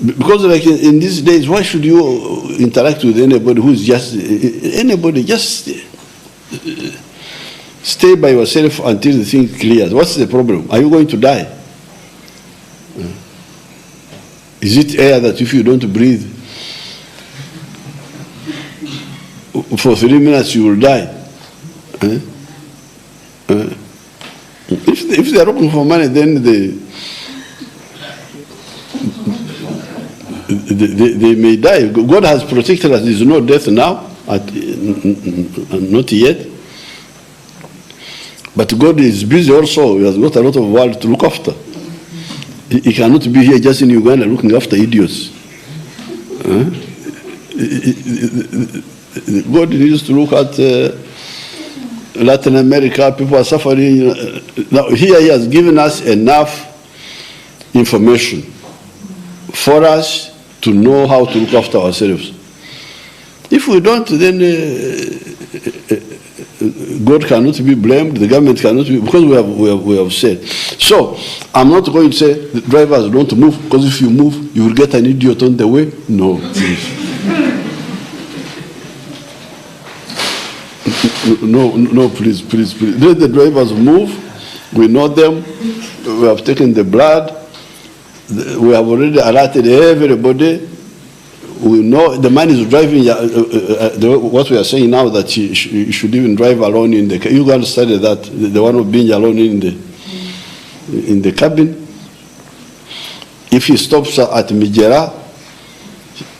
Because like in these days, why should you interact with anybody who's just stay by yourself until the thing clears. What's the problem? Are you going to die? Is it air that if you don't breathe for 3 minutes you will die? If they are looking for money, then they may die. God has protected us. There is no death now, not yet. But God is busy also. He has got a lot of world to look after. He cannot be here just in Uganda looking after idiots. God needs to look at Latin America. People are suffering. Now, here he has given us enough information for us to know how to look after ourselves. If we don't, then God cannot be blamed, the government cannot be, because we have said. So, I'm not going to say the drivers don't move, because if you move, you will get an idiot on the way. No, please. No, please. Let the drivers move. We know them. We have taken the blood. We have already alerted everybody. We know the man is driving. What we are saying now that he should even drive alone in the. You understand that the one of being alone in the cabin. If he stops at Mijera,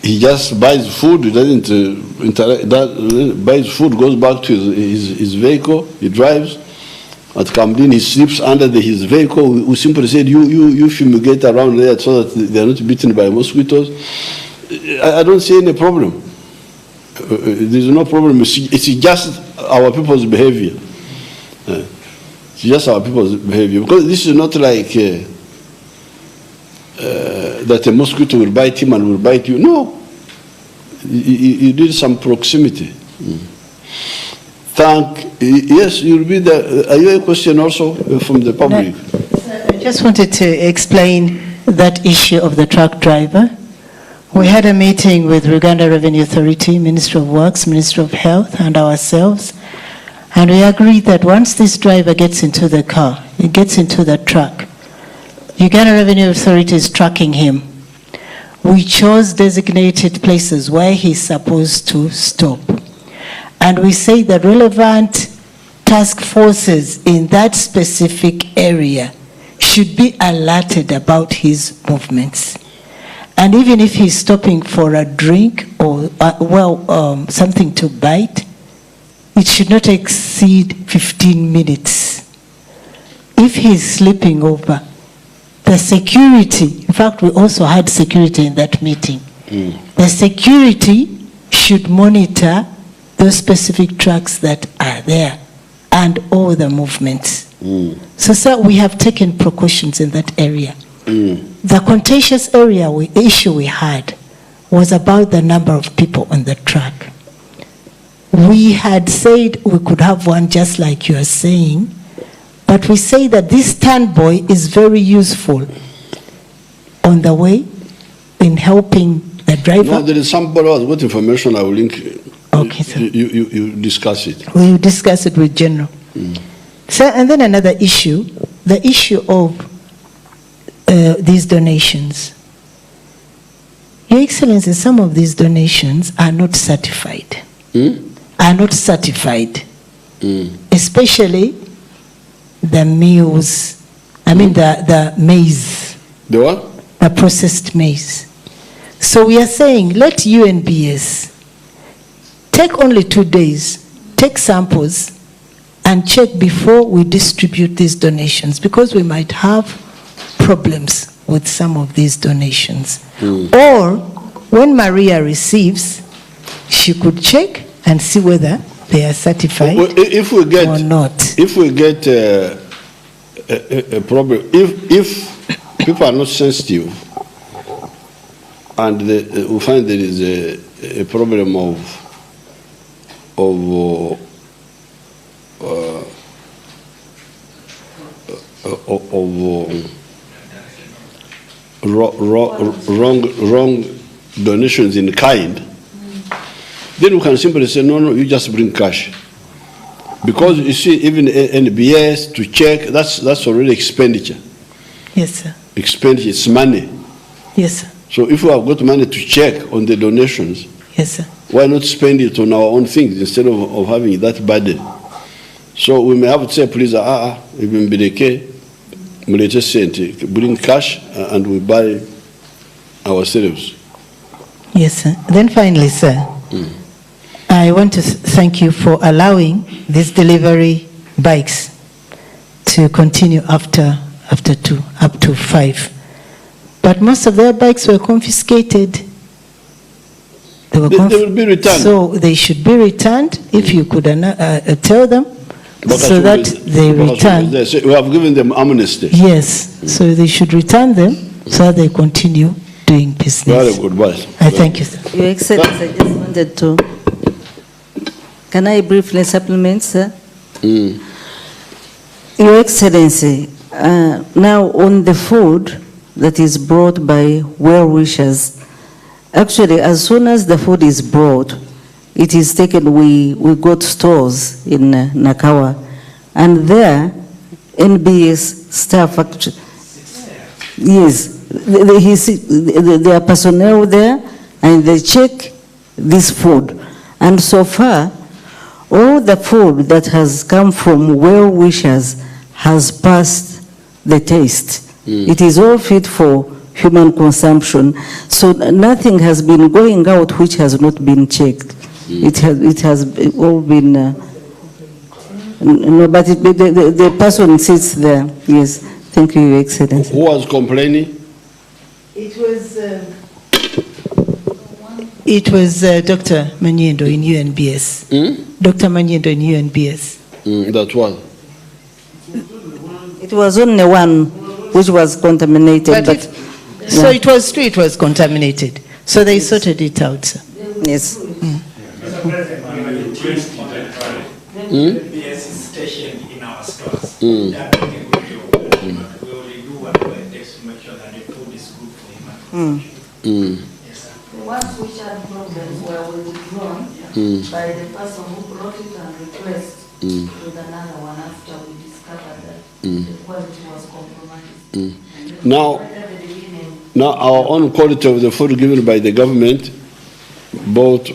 he just buys food. He doesn't buys food, goes back to his vehicle. He drives. At Kamdin, he sleeps under his vehicle. We simply said, you fumigate around there so that they are not bitten by mosquitoes. I don't see any problem. There's no problem. It's just our people's behavior. It's just our people's behavior. Because this is not like that a mosquito will bite him and will bite you. No. You need some proximity. Yes, you'll be there. Are you a question also from the public?
I just wanted to explain that issue of the truck driver. We had a meeting with Uganda Revenue Authority, Ministry of Works, Ministry of Health, and ourselves, and we agreed that once this driver gets into the car, he gets into the truck, Uganda Revenue Authority is tracking him. We chose designated places where he's supposed to stop. And we say the relevant task forces in that specific area should be alerted about his movements. And even if he's stopping for a drink or, something to bite, it should not exceed 15 minutes. If he's sleeping over, the security, in fact, we also had security in that meeting. The security should monitor those specific trucks that are there and all the movements. So, sir, we have taken precautions in that area. The contentious issue we had was about the number of people on the truck. We had said we could have one just like you are saying, but we say that this standby is very useful on the way in helping the driver.
No, there is somebody else. What information I will link?
Okay, sir.
You discuss it.
We will discuss it with General. Sir, and then another issue, the issue of these donations. Your Excellency, some of these donations are not certified. Are not certified. Especially the meals, the maize.
The what?
The processed maize. So we are saying, let UNBS take only 2 days, take samples, and check before we distribute these donations, because we might have problems with some of these donations. Or when Maria receives, she could check and see whether they are certified
if we get,
or not.
If we get a problem, if people are not sensitive and we find there is a problem of wrong donations in kind, then we can simply say, no, you just bring cash. Because you see, even NBS to check, that's already expenditure.
Yes, sir.
Expenditure, it's money.
Yes, sir.
So if we have got money to check on the donations,
yes, sir,
why not spend it on our own things instead of having that burden? So we may have to say, please, even BDK, bring cash and we buy ourselves.
Yes, sir. Then finally, sir, I want to thank you for allowing these delivery bikes to continue after 2, up to 5. But most of their bikes were confiscated. They
will be returned.
So they should be returned, if you could tell them, so that they return.
We have given them amnesty.
Yes, so they should return them so that they continue doing business.
Very good, boys.
I thank you, sir.
Your Excellency, I just wanted to... Can I briefly supplement, sir? Your Excellency, now on the food that is brought by well-wishers, actually, as soon as the food is brought, it is taken, we got stores in Nakawa, and there, NBS staff actually, yes, there are personnel there, and they check this food. And so far, all the food that has come from well-wishers has passed the taste. It is all fit for human consumption. So nothing has been going out which has not been checked. It has all been, no, but the person sits there. Yes, thank you, Your Excellency.
Who was complaining?
It was Dr. Manyendo in UNBS. Dr. Manyendo in UNBS.
That was?
It was only one which was contaminated. But
so it was true, it was contaminated. So they sorted it out, sir.
Yes.
NBS is stationed in our stores. They are doing a good job. We only do whatever it takes to make sure that the food is good for human consumption. Yes, sir.
The ones which had problems were withdrawn by the person who brought it and replaced with another one after we discovered that the quality was compromised.
Now our own quality of the food given by the government, both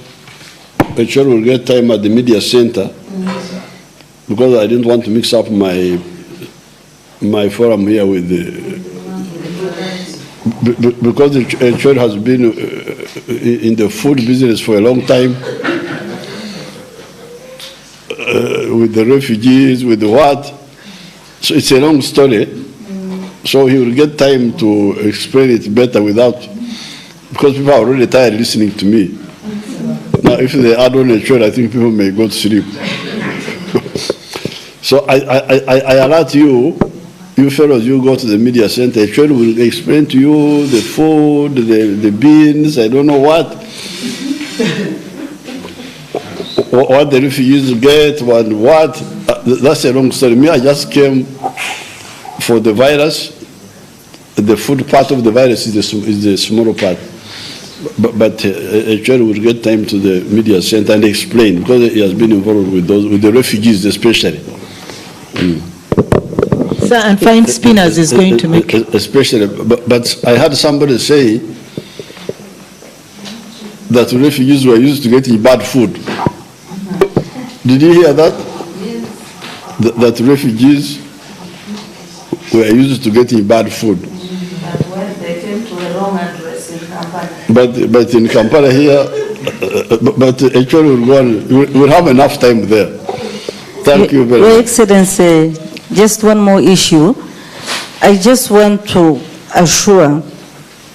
HR will get time at the media center, because I didn't want to mix up my forum here with the, because the HR has been in the food business for a long time, with the refugees, with the what, so it's a long story. So he will get time to explain it better without, because people are already tired listening to me. Now, if they add on a show, I think people may go to sleep. So I alert you, you fellows, you go to the media center, a show will explain to you the food, the beans, I don't know what the refugees get, what. That's a long story. Me, I just came for the virus. The food part of the virus is the smaller part. But HR will get time to the media center and explain, because he has been involved with the refugees especially.
Sir, and Fine Spinners is going to make...
Especially, but I had somebody say that refugees were used to getting bad food. Did you hear that?
Yes.
That refugees were used to getting bad food.
But when they came to a wrong address in Kampala.
But in Kampala here, but actually we'll have enough time there. Thank you very much.
Your Excellency, just one more issue. I just want to assure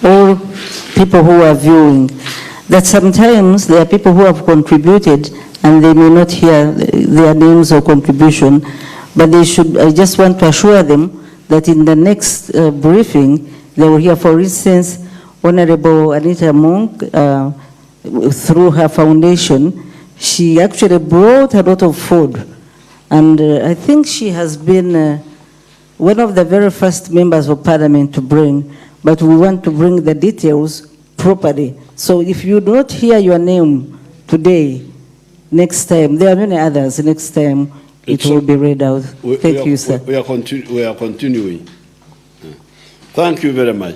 all people who are viewing that sometimes there are people who have contributed and they may not hear their names or contribution, but they should, I just want to assure them that in the next briefing, they will hear, for instance, Honorable Anita Monk, through her foundation, she actually brought a lot of food. And I think she has been one of the very first members of parliament to bring, but we want to bring the details properly. So if you do not hear your name today, next time, there are many others, next time it will be read out. Thank you, sir.
We are continuing. Thank you very much.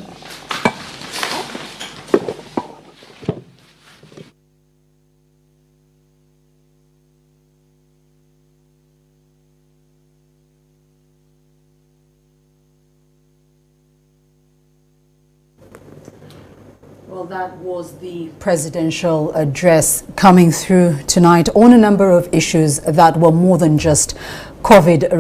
Well, that was the presidential address coming through tonight on a number of issues that were more than just COVID.